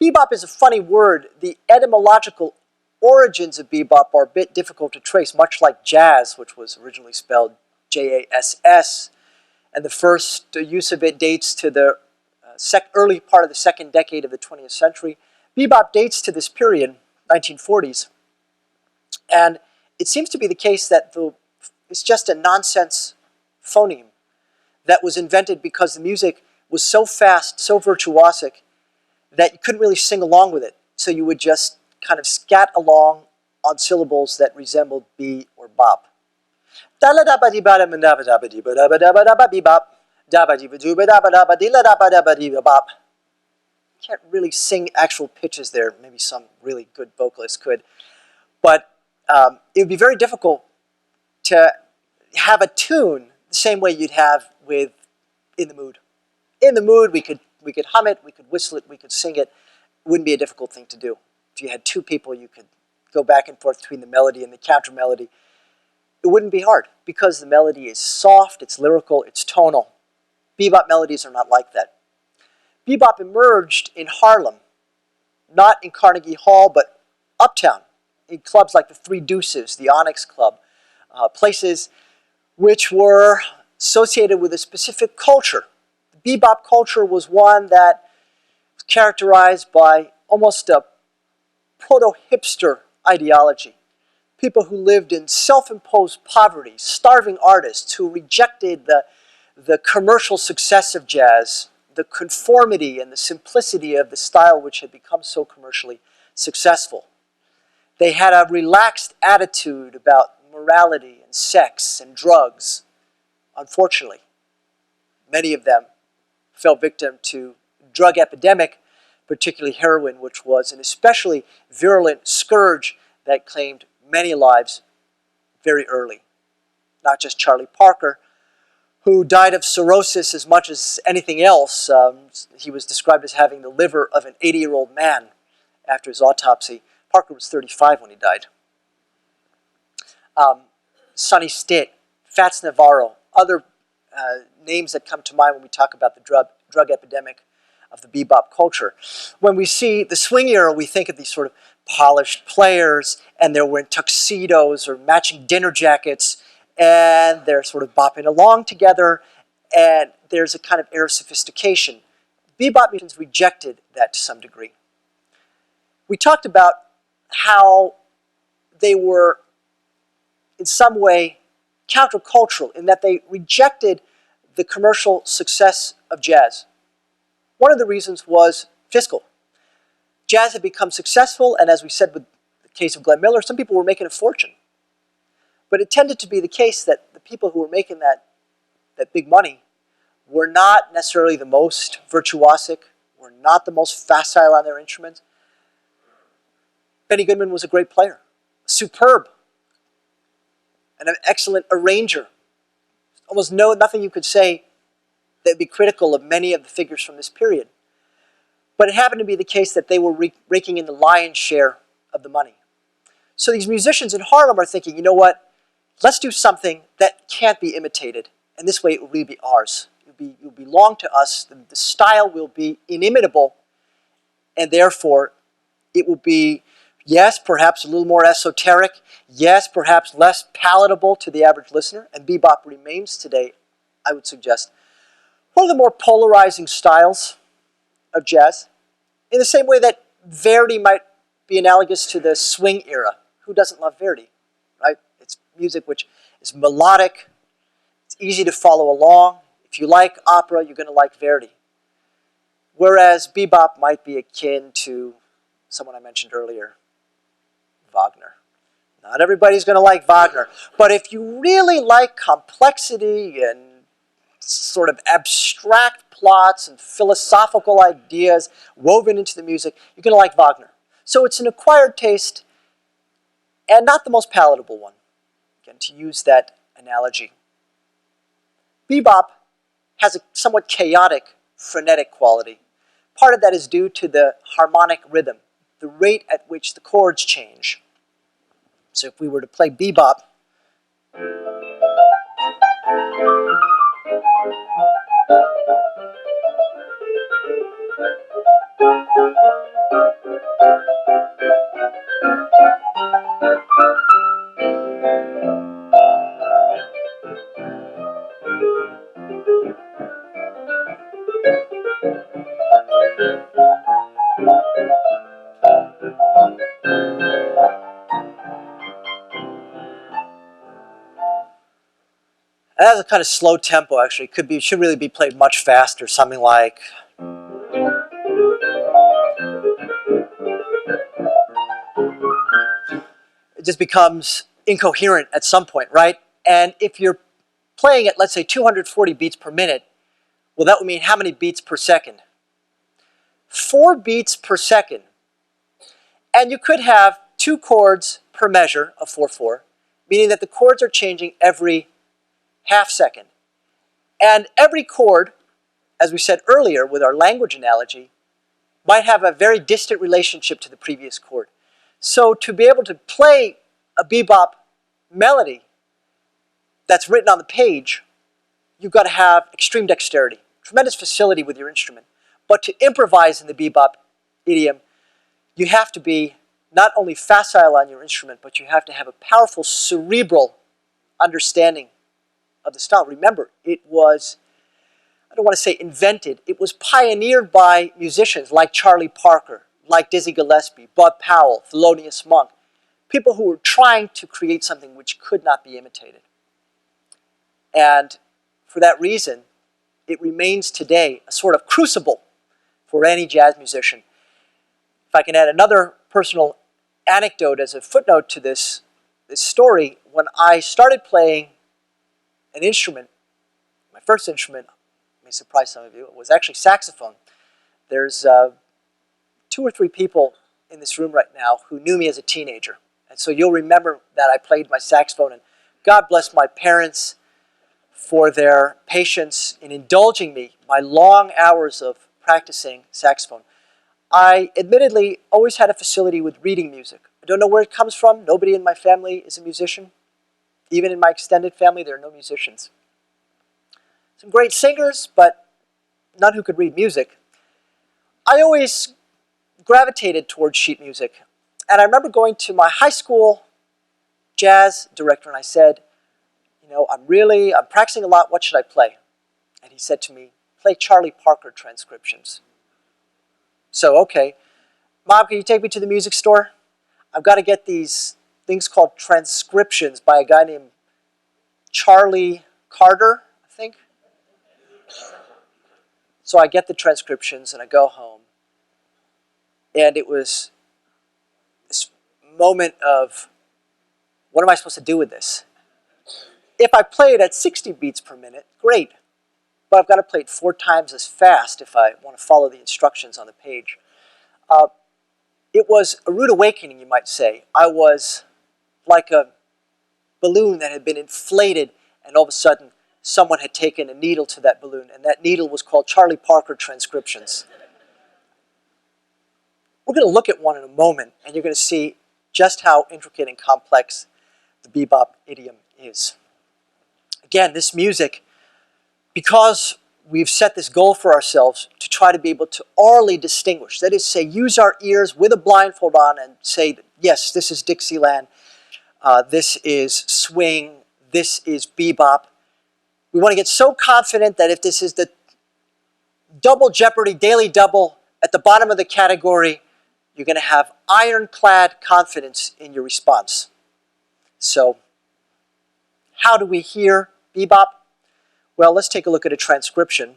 Bebop is a funny word. The etymological origins of bebop are a bit difficult to trace, much like jazz, which was originally spelled J-A-S-S, and the first use of it dates to the early part of the second decade of the 20th century. Bebop dates to this period, 1940s, and it seems to be the case that it's just a nonsense phoneme that was invented because the music was so fast, so virtuosic, that you couldn't really sing along with it. So you would just kind of scat along on syllables that resembled B or bop. Can't really sing actual pitches there. Maybe some really good vocalist could. But it would be very difficult to have a tune the same way you'd have with In the Mood. In the Mood, we could hum it, we could whistle it, we could sing it. It wouldn't be a difficult thing to do. If you had two people, you could go back and forth between the melody and the counter melody. It wouldn't be hard because the melody is soft, it's lyrical, it's tonal. Bebop melodies are not like that. Bebop emerged in Harlem, not in Carnegie Hall, but uptown, in clubs like the Three Deuces, the Onyx Club, places which were associated with a specific culture. The bebop culture was one that was characterized by almost a proto-hipster ideology. People who lived in self-imposed poverty, starving artists who rejected the commercial success of jazz, the conformity and the simplicity of the style which had become so commercially successful. They had a relaxed attitude about morality and sex and drugs. Unfortunately, many of them fell victim to drug epidemic, particularly heroin, which was an especially virulent scourge that claimed many lives very early. Not just Charlie Parker, who died of cirrhosis as much as anything else. He was described as having the liver of an 80-year-old man after his autopsy. Parker was 35 when he died. Sonny Stitt, Fats Navarro, other names that come to mind when we talk about the drug epidemic of the bebop culture. When we see the swing era, we think of these sort of polished players, and they're wearing tuxedos or matching dinner jackets, and they're sort of bopping along together, and there's a kind of air of sophistication. Bebop musicians rejected that to some degree. We talked about how they were, in some way, countercultural, in that they rejected the commercial success of jazz. One of the reasons was fiscal. Jazz had become successful, and as we said with the case of Glenn Miller, some people were making a fortune. But it tended to be the case that the people who were making that big money were not necessarily the most virtuosic, were not the most facile on their instruments. Benny Goodman was a great player, superb, and an excellent arranger. Almost nothing you could say that would be critical of many of the figures from this period. But it happened to be the case that they were raking in the lion's share of the money. So these musicians in Harlem are thinking, you know what? Let's do something that can't be imitated, and this way it will really be ours. It will belong to us. The style will be inimitable, and therefore it will be, yes, perhaps a little more esoteric, yes, perhaps less palatable to the average listener, and bebop remains today, I would suggest, one of the more polarizing styles of jazz, in the same way that Verdi might be analogous to the swing era. Who doesn't love Verdi, right? It's music which is melodic, it's easy to follow along. If you like opera, you're going to like Verdi. Whereas bebop might be akin to someone I mentioned earlier, Wagner. Not everybody's going to like Wagner, but if you really like complexity and sort of abstract plots and philosophical ideas woven into the music, you're going to like Wagner. So it's an acquired taste and not the most palatable one, again, to use that analogy. Bebop has a somewhat chaotic, frenetic quality. Part of that is due to the harmonic rhythm, the rate at which the chords change. So if we were to play bebop, it has a kind of slow tempo, actually. Should really be played much faster, something like. It just becomes incoherent at some point, right? And if you're playing at, let's say, 240 beats per minute, well, that would mean how many beats per second? 4 beats per second. And you could have 2 chords per measure of 4/4, meaning that the chords are changing every half second. And every chord, as we said earlier with our language analogy, might have a very distant relationship to the previous chord. So to be able to play a bebop melody that's written on the page, you've got to have extreme dexterity, tremendous facility with your instrument. But to improvise in the bebop idiom, you have to be not only facile on your instrument, but you have to have a powerful cerebral understanding of the style. Remember, it was, I don't want to say invented, it was pioneered by musicians like Charlie Parker, like Dizzy Gillespie, Bud Powell, Thelonious Monk, people who were trying to create something which could not be imitated. And for that reason, it remains today a sort of crucible for any jazz musician. If I can add another personal anecdote as a footnote to this story, when I started playing an instrument, my first instrument, may surprise some of you, it was actually saxophone. There's 2 or 3 people in this room right now who knew me as a teenager. And so you'll remember that I played my saxophone, and God bless my parents for their patience in indulging me, my long hours of practicing saxophone. I admittedly always had a facility with reading music. I don't know where it comes from. Nobody in my family is a musician. Even in my extended family, there are no musicians. Some great singers, but none who could read music. I always gravitated towards sheet music. And I remember going to my high school jazz director and I said, you know, I'm practicing a lot, what should I play? And he said to me, play Charlie Parker transcriptions. So, okay, Mom, can you take me to the music store? I've got to get these things called transcriptions by a guy named Charlie Carter, I think. So I get the transcriptions and I go home. And it was this moment of, what am I supposed to do with this? If I play it at 60 beats per minute, great. But I've got to play it 4 times as fast if I want to follow the instructions on the page. It was a rude awakening, you might say. I was like a balloon that had been inflated, and all of a sudden, someone had taken a needle to that balloon, and that needle was called Charlie Parker transcriptions. We're going to look at one in a moment, and you're going to see just how intricate and complex the bebop idiom is. Again, this music, because we've set this goal for ourselves to try to be able to orally distinguish, that is to say, use our ears with a blindfold on and say, yes, this is Dixieland, this is swing, this is bebop. We want to get so confident that if this is the double jeopardy, daily double at the bottom of the category, you're going to have ironclad confidence in your response. So, how do we hear bebop? Well, let's take a look at a transcription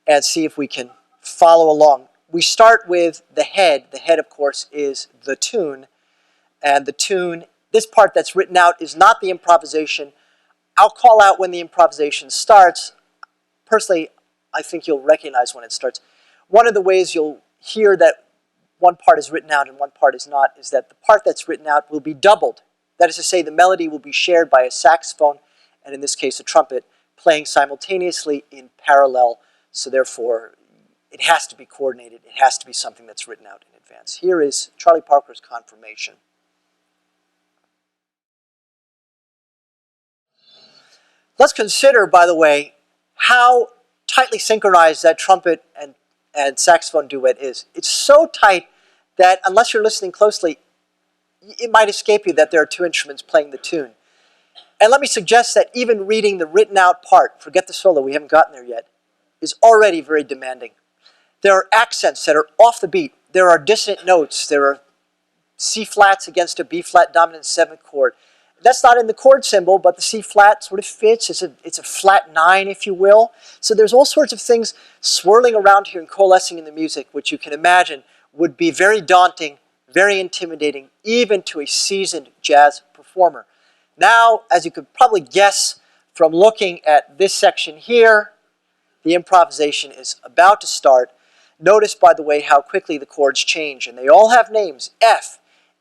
and see if we can follow along. We start with the head. The head, of course, is the tune. And the tune, this part that's written out is not the improvisation. I'll call out when the improvisation starts. Personally, I think you'll recognize when it starts. One of the ways you'll hear that one part is written out and one part is not is that the part that's written out will be doubled. That is to say, the melody will be shared by a saxophone, and in this case a trumpet, playing simultaneously in parallel. So therefore, it has to be coordinated. It has to be something that's written out in advance. Here is Charlie Parker's confirmation. Let's consider, by the way, how tightly synchronized that trumpet and saxophone duet is. It's so tight that unless you're listening closely, it might escape you that there are 2 instruments playing the tune. And let me suggest that even reading the written out part, forget the solo, we haven't gotten there yet, is already very demanding. There are accents that are off the beat. There are dissonant notes. There are C flats against a B flat dominant 7th chord. That's not in the chord symbol, but the C flat sort of fits. It's a flat 9, if you will. So there's all sorts of things swirling around here and coalescing in the music, which you can imagine would be very daunting, very intimidating, even to a seasoned jazz performer. Now, as you could probably guess from looking at this section here, the improvisation is about to start. Notice, by the way, how quickly the chords change, and they all have names. F,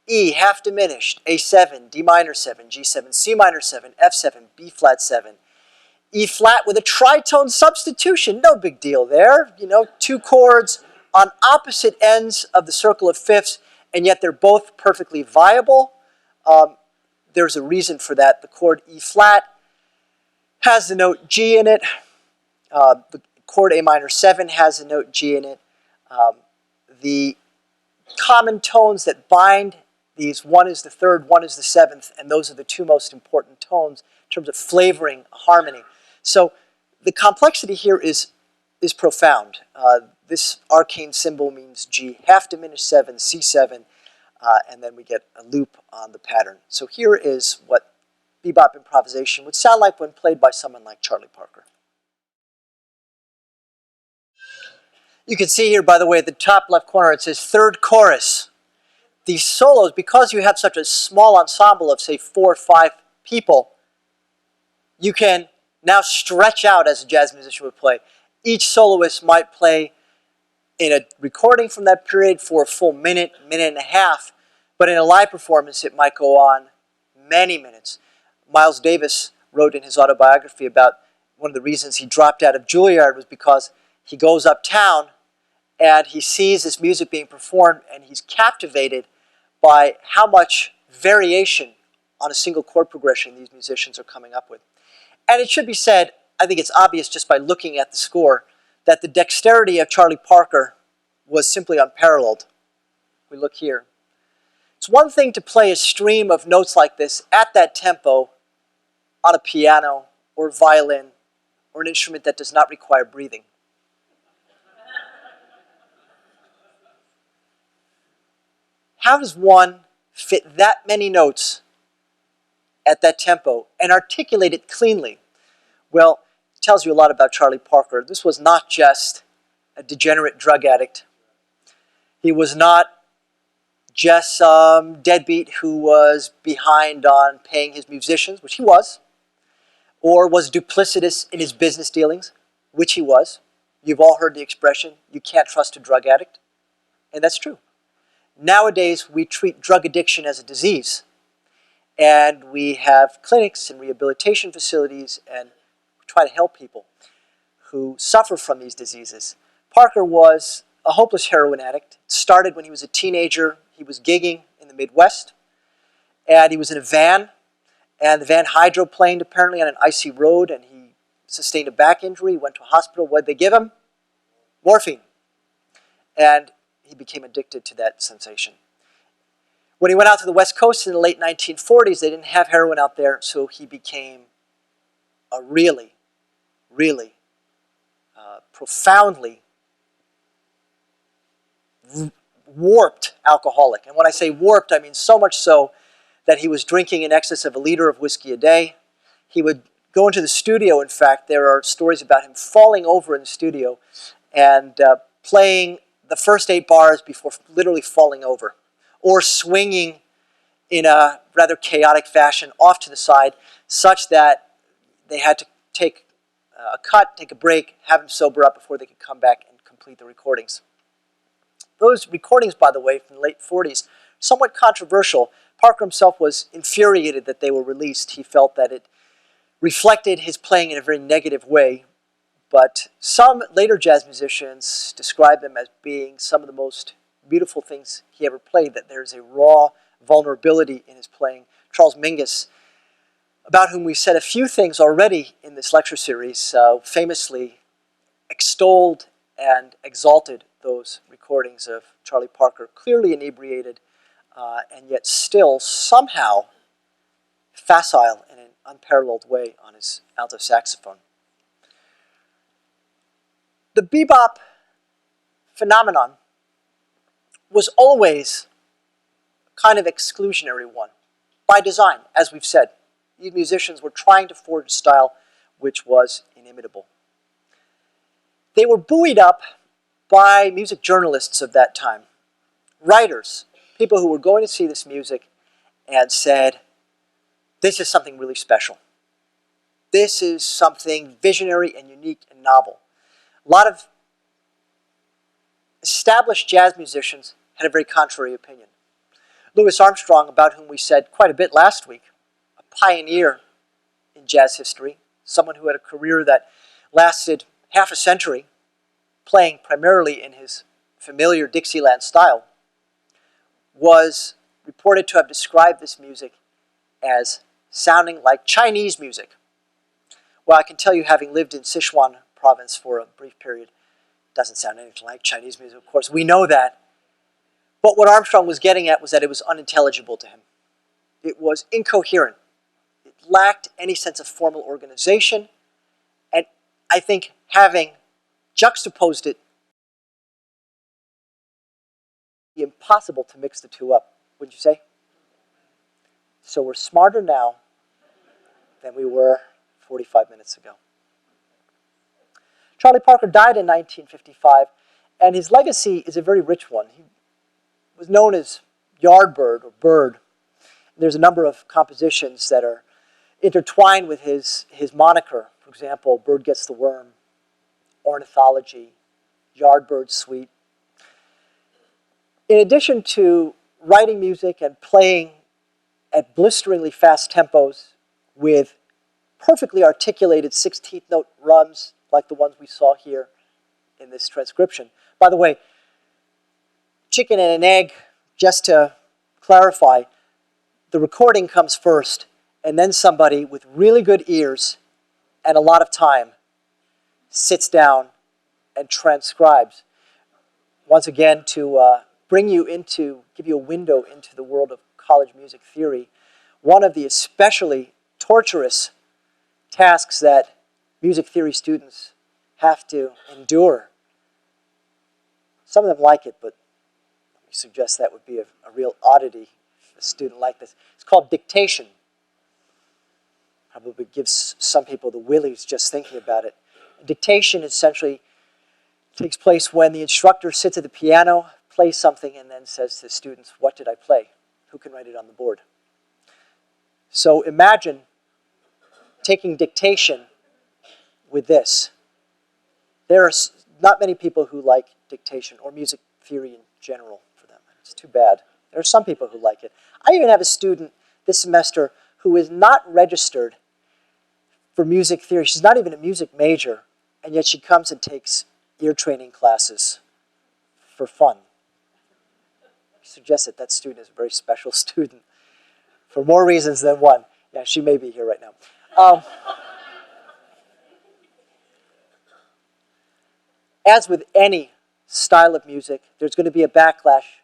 E, half diminished, A7, D minor 7, G7, C minor 7, F7, B flat 7. E flat with a tritone substitution, no big deal there. You know, 2 chords on opposite ends of the circle of fifths, and yet they're both perfectly viable. There's a reason for that. The chord E flat has the note G in it. The chord A minor 7 has the note G in it. The common tones that bind these. One is the third, one is the seventh, and those are the two most important tones in terms of flavoring harmony. So the complexity here is profound. This arcane symbol means G, half diminished 7, C7, and then we get a loop on the pattern. So here is what bebop improvisation would sound like when played by someone like Charlie Parker. You can see here, by the way, at the top left corner, it says third chorus. These solos, because you have such a small ensemble of, say, 4 or 5 people, you can now stretch out as a jazz musician would play. Each soloist might play in a recording from that period for a full minute, minute and a half, but in a live performance it might go on many minutes. Miles Davis wrote in his autobiography about one of the reasons he dropped out of Juilliard was because he goes uptown and he sees this music being performed and he's captivated by how much variation on a single chord progression these musicians are coming up with. And it should be said, I think it's obvious just by looking at the score, that the dexterity of Charlie Parker was simply unparalleled. We look here. It's one thing to play a stream of notes like this at that tempo on a piano or violin or an instrument that does not require breathing. How does one fit that many notes at that tempo and articulate it cleanly? Well, it tells you a lot about Charlie Parker. This was not just a degenerate drug addict. He was not just some deadbeat who was behind on paying his musicians, which he was, or was duplicitous in his business dealings, which he was. You've all heard the expression, you can't trust a drug addict, and that's true. Nowadays, we treat drug addiction as a disease, and we have clinics and rehabilitation facilities, and we try to help people who suffer from these diseases. Parker was a hopeless heroin addict. It started when he was a teenager. He was gigging in the Midwest, and he was in a van, and the van hydroplaned apparently on an icy road, and he sustained a back injury. He went to a hospital. What did they give him? Morphine. And he became addicted to that sensation. When he went out to the West Coast in the late 1940s, they didn't have heroin out there, so he became a really, really profoundly warped alcoholic. And when I say warped, I mean so much so that he was drinking in excess of 1 liter of whiskey a day. He would go into the studio. In fact, there are stories about him falling over in the studio and playing the first 8 bars before literally falling over, or swinging in a rather chaotic fashion off to the side, such that they had to take a cut, take a break, have him sober up before they could come back and complete the recordings. Those recordings, by the way, from the late 40s, somewhat controversial. Parker himself was infuriated that they were released. He felt that it reflected his playing in a very negative way. But some later jazz musicians describe them as being some of the most beautiful things he ever played, that there's a raw vulnerability in his playing. Charles Mingus, about whom we've said a few things already in this lecture series, famously extolled and exalted those recordings of Charlie Parker, clearly inebriated, and yet still somehow facile in an unparalleled way on his alto saxophone. The bebop phenomenon was always a kind of exclusionary one, by design, as we've said. These musicians were trying to forge a style which was inimitable. They were buoyed up by music journalists of that time, writers, people who were going to see this music and said, this is something really special. This is something visionary and unique and novel. A lot of established jazz musicians had a very contrary opinion. Louis Armstrong, about whom we said quite a bit last week, a pioneer in jazz history, someone who had a career that lasted half a century, playing primarily in his familiar Dixieland style, was reported to have described this music as sounding like Chinese music. Well, I can tell you, having lived in Sichuan province for a brief period, it doesn't sound anything like Chinese music, of course. We know that. But what Armstrong was getting at was that it was unintelligible to him. It was incoherent. It lacked any sense of formal organization. And I think having juxtaposed it, it's impossible to mix the two up, wouldn't you say? So we're smarter now than we were 45 minutes ago. Charlie Parker died in 1955, and his legacy is a very rich one. He was known as Yardbird or Bird. There's a number of compositions that are intertwined with his moniker. For example, Bird Gets the Worm, Ornithology, Yardbird Suite. In addition to writing music and playing at blisteringly fast tempos with perfectly articulated 16th note rums like the ones we saw here in this transcription. By the way, chicken and an egg, just to clarify, the recording comes first, and then somebody with really good ears and a lot of time sits down and transcribes. Once again, to bring you into, give you a window into the world of college music theory, one of the especially torturous tasks that music theory students have to endure. Some of them like it, but we suggest that would be a real oddity if a student like this. It's called dictation. Probably gives some people the willies just thinking about it. Dictation essentially takes place when the instructor sits at the piano, plays something, and then says to the students, "What did I play? Who can write it on the board?" So imagine taking dictation with this. There are not many people who like dictation or music theory in general for them. It's too bad. There are some people who like it. I even have a student this semester who is not registered for music theory. She's not even a music major, and yet she comes and takes ear training classes for fun. I suggest that that student is a very special student for more reasons than one. Yeah, she may be here right now. As with any style of music, there's going to be a backlash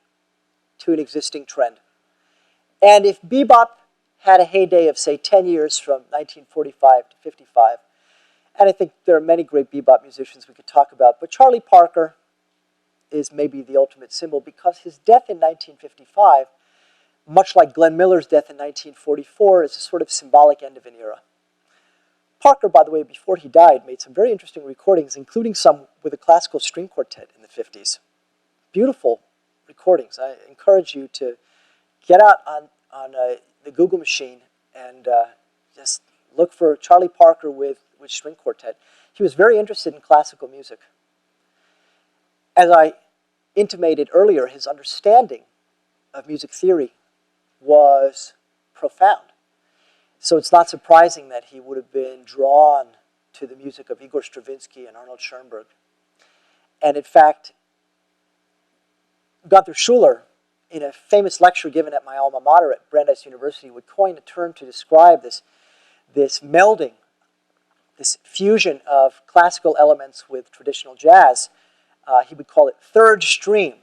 to an existing trend. And if bebop had a heyday of, say, 10 years from 1945 to 55, and I think there are many great bebop musicians we could talk about, but Charlie Parker is maybe the ultimate symbol because his death in 1955, much like Glenn Miller's death in 1944, is a sort of symbolic end of an era. Parker, by the way, before he died, made some very interesting recordings, including some with a classical string quartet in the 50s. Beautiful recordings. I encourage you to get out on the Google machine and just look for Charlie Parker with string quartet. He was very interested in classical music. As I intimated earlier, his understanding of music theory was profound. So it's not surprising that he would have been drawn to the music of Igor Stravinsky and Arnold Schoenberg. And in fact, Gunther Schuller, in a famous lecture given at my alma mater at Brandeis University, would coin a term to describe this melding, this fusion of classical elements with traditional jazz. He would call it third stream.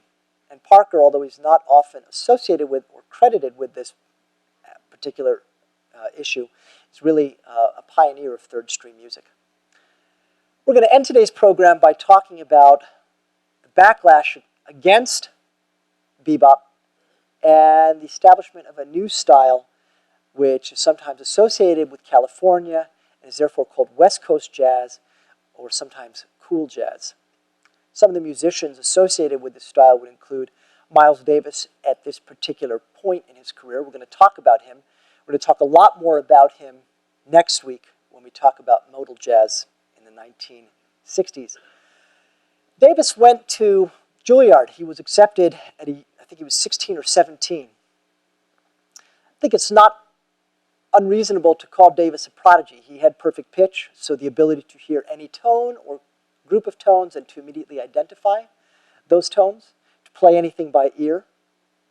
And Parker, although he's not often associated with or credited with this particular issue, is really a pioneer of third stream music. We're going to end today's program by talking about the backlash against bebop and the establishment of a new style which is sometimes associated with California and is therefore called West Coast jazz or sometimes cool jazz. Some of the musicians associated with this style would include Miles Davis at this particular point in his career. We're going to talk about him. We're going to talk a lot more about him next week when we talk about modal jazz in the 1960s. Davis went to Juilliard. He was accepted at, I think he was 16 or 17. I think it's not unreasonable to call Davis a prodigy. He had perfect pitch, so the ability to hear any tone or group of tones and to immediately identify those tones, to play anything by ear.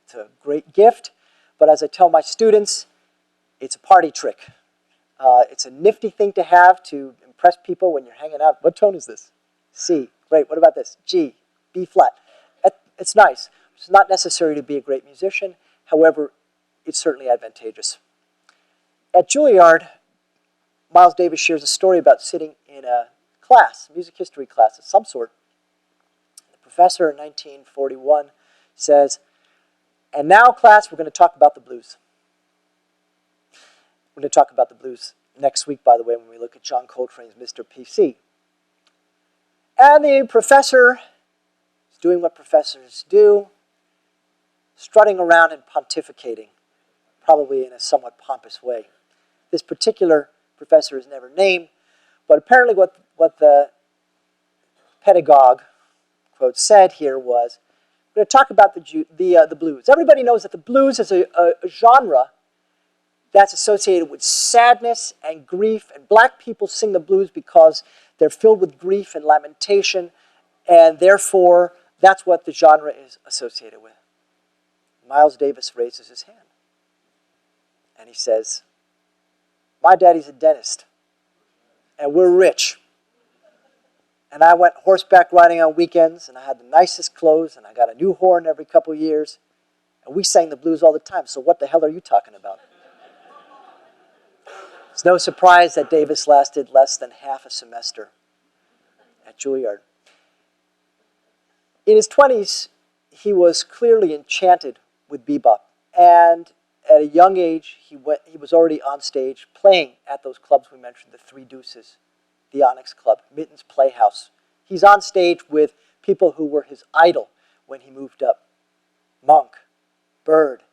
It's a great gift, but as I tell my students, it's a party trick. It's a nifty thing to have to impress people when you're hanging out. What tone is this? C. Great. What about this? G. B flat. It's nice. It's not necessary to be a great musician. However, it's certainly advantageous. At Juilliard, Miles Davis shares a story about sitting in a class, music history class of some sort. The professor in 1941 says, "And now, class, we're going to talk about the blues." We're going to talk about the blues next week, by the way, when we look at John Coltrane's Mr. PC. And the professor is doing what professors do, strutting around and pontificating, probably in a somewhat pompous way. This particular professor is never named, but apparently what the pedagogue, quote, said here was, we're going to talk about the blues. Everybody knows that the blues is a genre that's associated with sadness and grief, and black people sing the blues because they're filled with grief and lamentation, and therefore that's what the genre is associated with. Miles Davis raises his hand, and he says, "My daddy's a dentist, and we're rich. And I went horseback riding on weekends, and I had the nicest clothes, and I got a new horn every couple of years, and we sang the blues all the time, so what the hell are you talking about?" It's no surprise that Davis lasted less than half a semester at Juilliard. In his 20s, he was clearly enchanted with bebop, and at a young age, he was already on stage playing at those clubs we mentioned, the Three Deuces, the Onyx Club, Minton's Playhouse. He's on stage with people who were his idol when he moved up. Monk, Bird,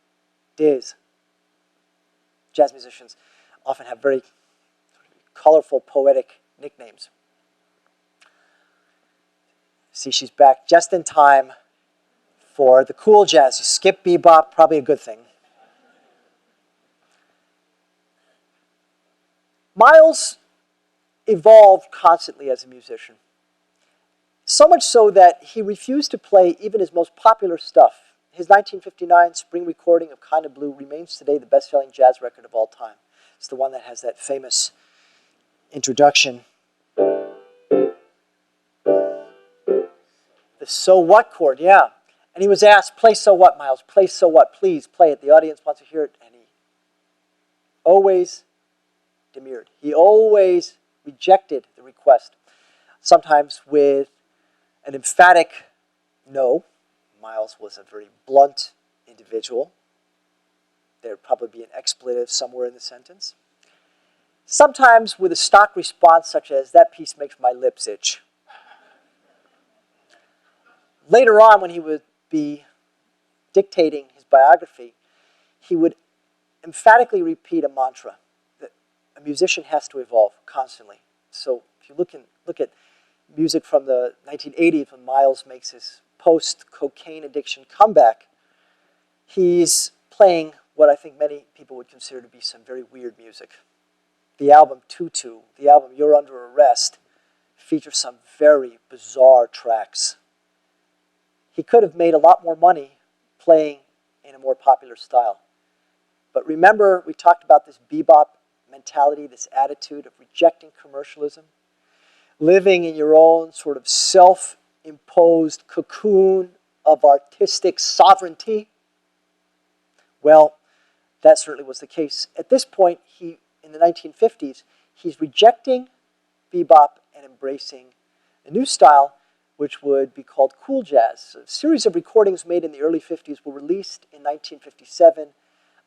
Diz. Jazz musicians often have very colorful, poetic nicknames. See, she's back just in time for the cool jazz. You skip bebop, probably a good thing. Miles evolved constantly as a musician. So much so that he refused to play even his most popular stuff. His 1959 spring recording of Kinda Blue remains today the best-selling jazz record of all time. It's the one that has that famous introduction. The so what chord, yeah. And he was asked, "Play so what, Miles? Play so what? Please play it. The audience wants to hear it." And he always demurred. He always rejected the request, sometimes with an emphatic no. Miles was a very blunt individual. There would probably be an expletive somewhere in the sentence. Sometimes with a stock response such as, "That piece makes my lips itch." Later on, when he would be dictating his biography, he would emphatically repeat a mantra that a musician has to evolve constantly. So if you look at music from the 1980s when Miles makes his post-cocaine addiction comeback, he's playing what I think many people would consider to be some very weird music. The album Tutu, the album You're Under Arrest, features some very bizarre tracks. He could have made a lot more money playing in a more popular style. But remember, we talked about this bebop mentality, this attitude of rejecting commercialism, living in your own sort of self-imposed cocoon of artistic sovereignty. Well, that certainly was the case. At this point, in the 1950s, he's rejecting bebop and embracing a new style which would be called cool jazz. A series of recordings made in the early 50s were released in 1957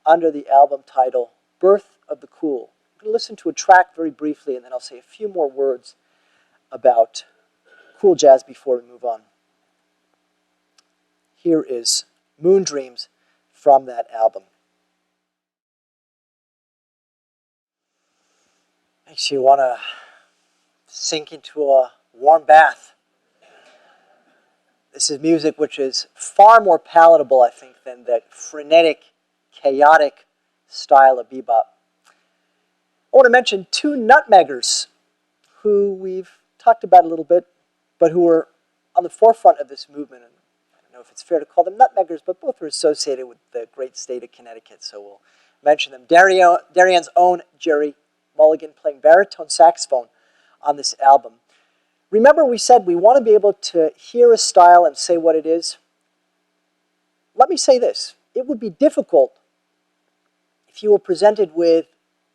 under the album title Birth of the Cool. I'm going to listen to a track very briefly, and then I'll say a few more words about cool jazz before we move on. Here is Moon Dreams from that album. Makes you want to sink into a warm bath. This is music which is far more palatable, I think, than the frenetic, chaotic style of bebop. I want to mention two nutmeggers who we've talked about a little bit, but who were on the forefront of this movement. And I don't know if it's fair to call them nutmeggers, but both are associated with the great state of Connecticut, so we'll mention them. Darienne's own Jerry Mulligan playing baritone saxophone on this album. Remember we said we want to be able to hear a style and say what it is? let me say this. It would be difficult if you were presented with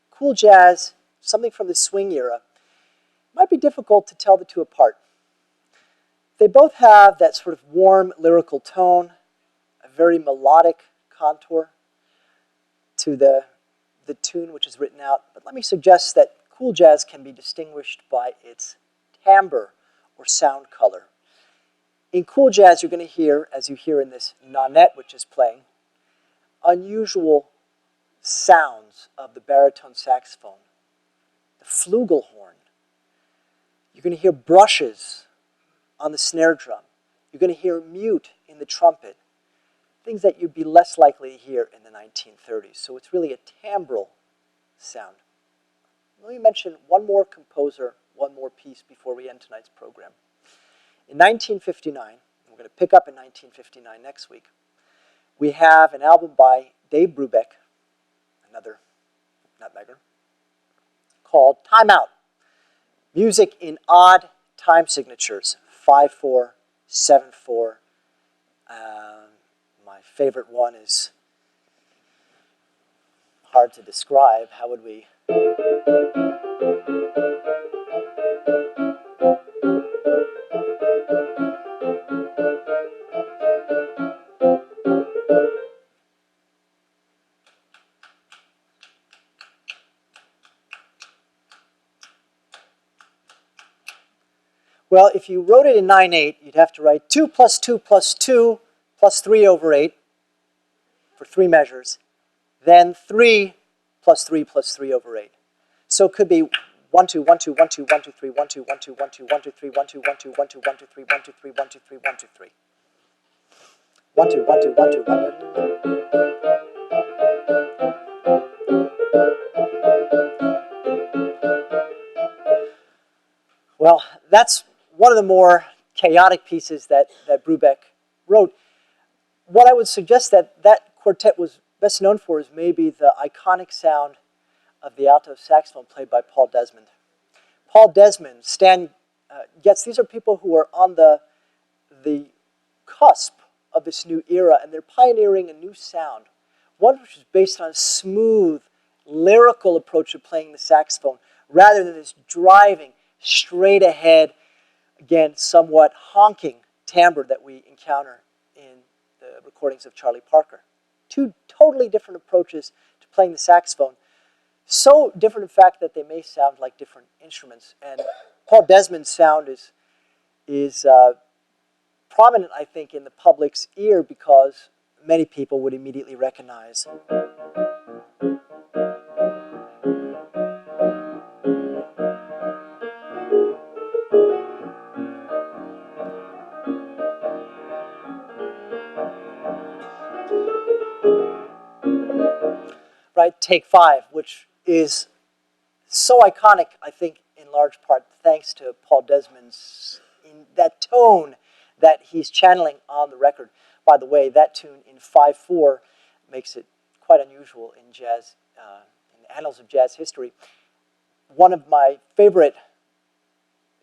cool jazz, something from the swing era. It might be difficult to tell the two apart. They both have that sort of warm lyrical tone, a very melodic contour to the tune which is written out. But let me suggest that cool jazz can be distinguished by its timbre or sound color. In cool jazz, you're going to hear, as you hear in this nonet which is playing, unusual sounds of the baritone saxophone, the flugelhorn. You're going to hear brushes on the snare drum. You're going to hear mute in the trumpet, things that you'd be less likely to hear in the 1930s. So it's really a timbral sound. Let me mention one more composer, one more piece before we end tonight's program. In 1959, we're going to pick up in 1959 next week, we have an album by Dave Brubeck, another nutmegger, called Time Out. Music in odd time signatures, 5/4, 7/4. My favorite one is hard to describe. How would we? Well, if you wrote it in 9/8, you'd have to write 2 plus 2 plus 2 plus 3 over 8 for 3 measures, then 3 plus 3 plus 3 over 8. So it could be 1 2 1 2 1 2 1 2 3 1 2 1 2 1 2 1 2 3 1 2 1 2 1 2 1 2 3 1 2 3 1 2 3 1 2 3 1 2 1 2 1 2 1 2. Well, that's one of the more chaotic pieces that Brubeck wrote. What I would suggest that quartet was best known for is maybe the iconic sound of the alto saxophone played by Paul Desmond. Paul Desmond, Stan Getz, these are people who are on the cusp of this new era, and they're pioneering a new sound, one which is based on a smooth, lyrical approach to playing the saxophone, rather than this driving, straight ahead, again, somewhat honking timbre that we encounter in the recordings of Charlie Parker. Two totally different approaches to playing the saxophone. So different, in fact, that they may sound like different instruments. And Paul Desmond's sound is prominent, I think, in the public's ear because many people would immediately recognize. Right, Take 5, which is so iconic, I think, in large part thanks to Paul Desmond's, in that tone that he's channeling on the record. By the way, that tune in 5/4 makes it quite unusual in jazz, in the annals of jazz history. One of my favorite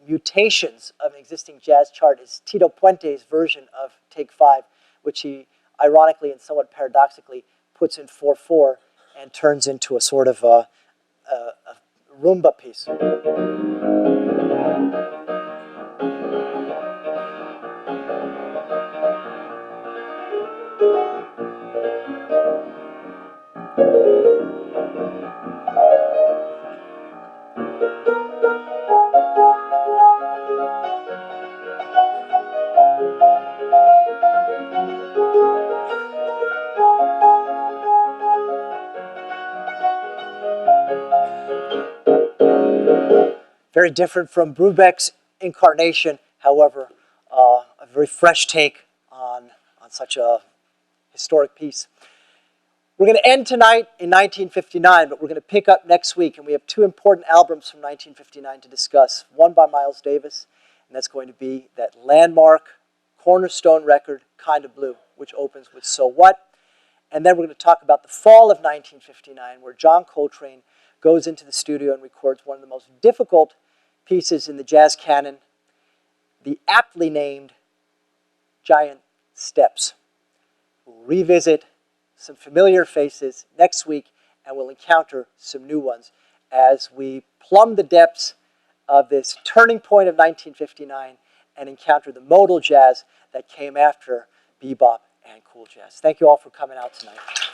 mutations of an existing jazz chart is Tito Puente's version of Take 5, which he ironically and somewhat paradoxically puts in 4/4 and turns into a sort of a rumba piece. Very different from Brubeck's incarnation, however, a very fresh take on such a historic piece. We're going to end tonight in 1959, but we're going to pick up next week, and we have 2 important albums from 1959 to discuss. One by Miles Davis, and that's going to be that landmark cornerstone record, Kind of Blue, which opens with So What? And then we're going to talk about the fall of 1959, where John Coltrane goes into the studio and records one of the most difficult pieces in the jazz canon, the aptly named Giant Steps. We'll revisit some familiar faces next week, and we'll encounter some new ones as we plumb the depths of this turning point of 1959 and encounter the modal jazz that came after bebop and cool jazz. Thank you all for coming out tonight.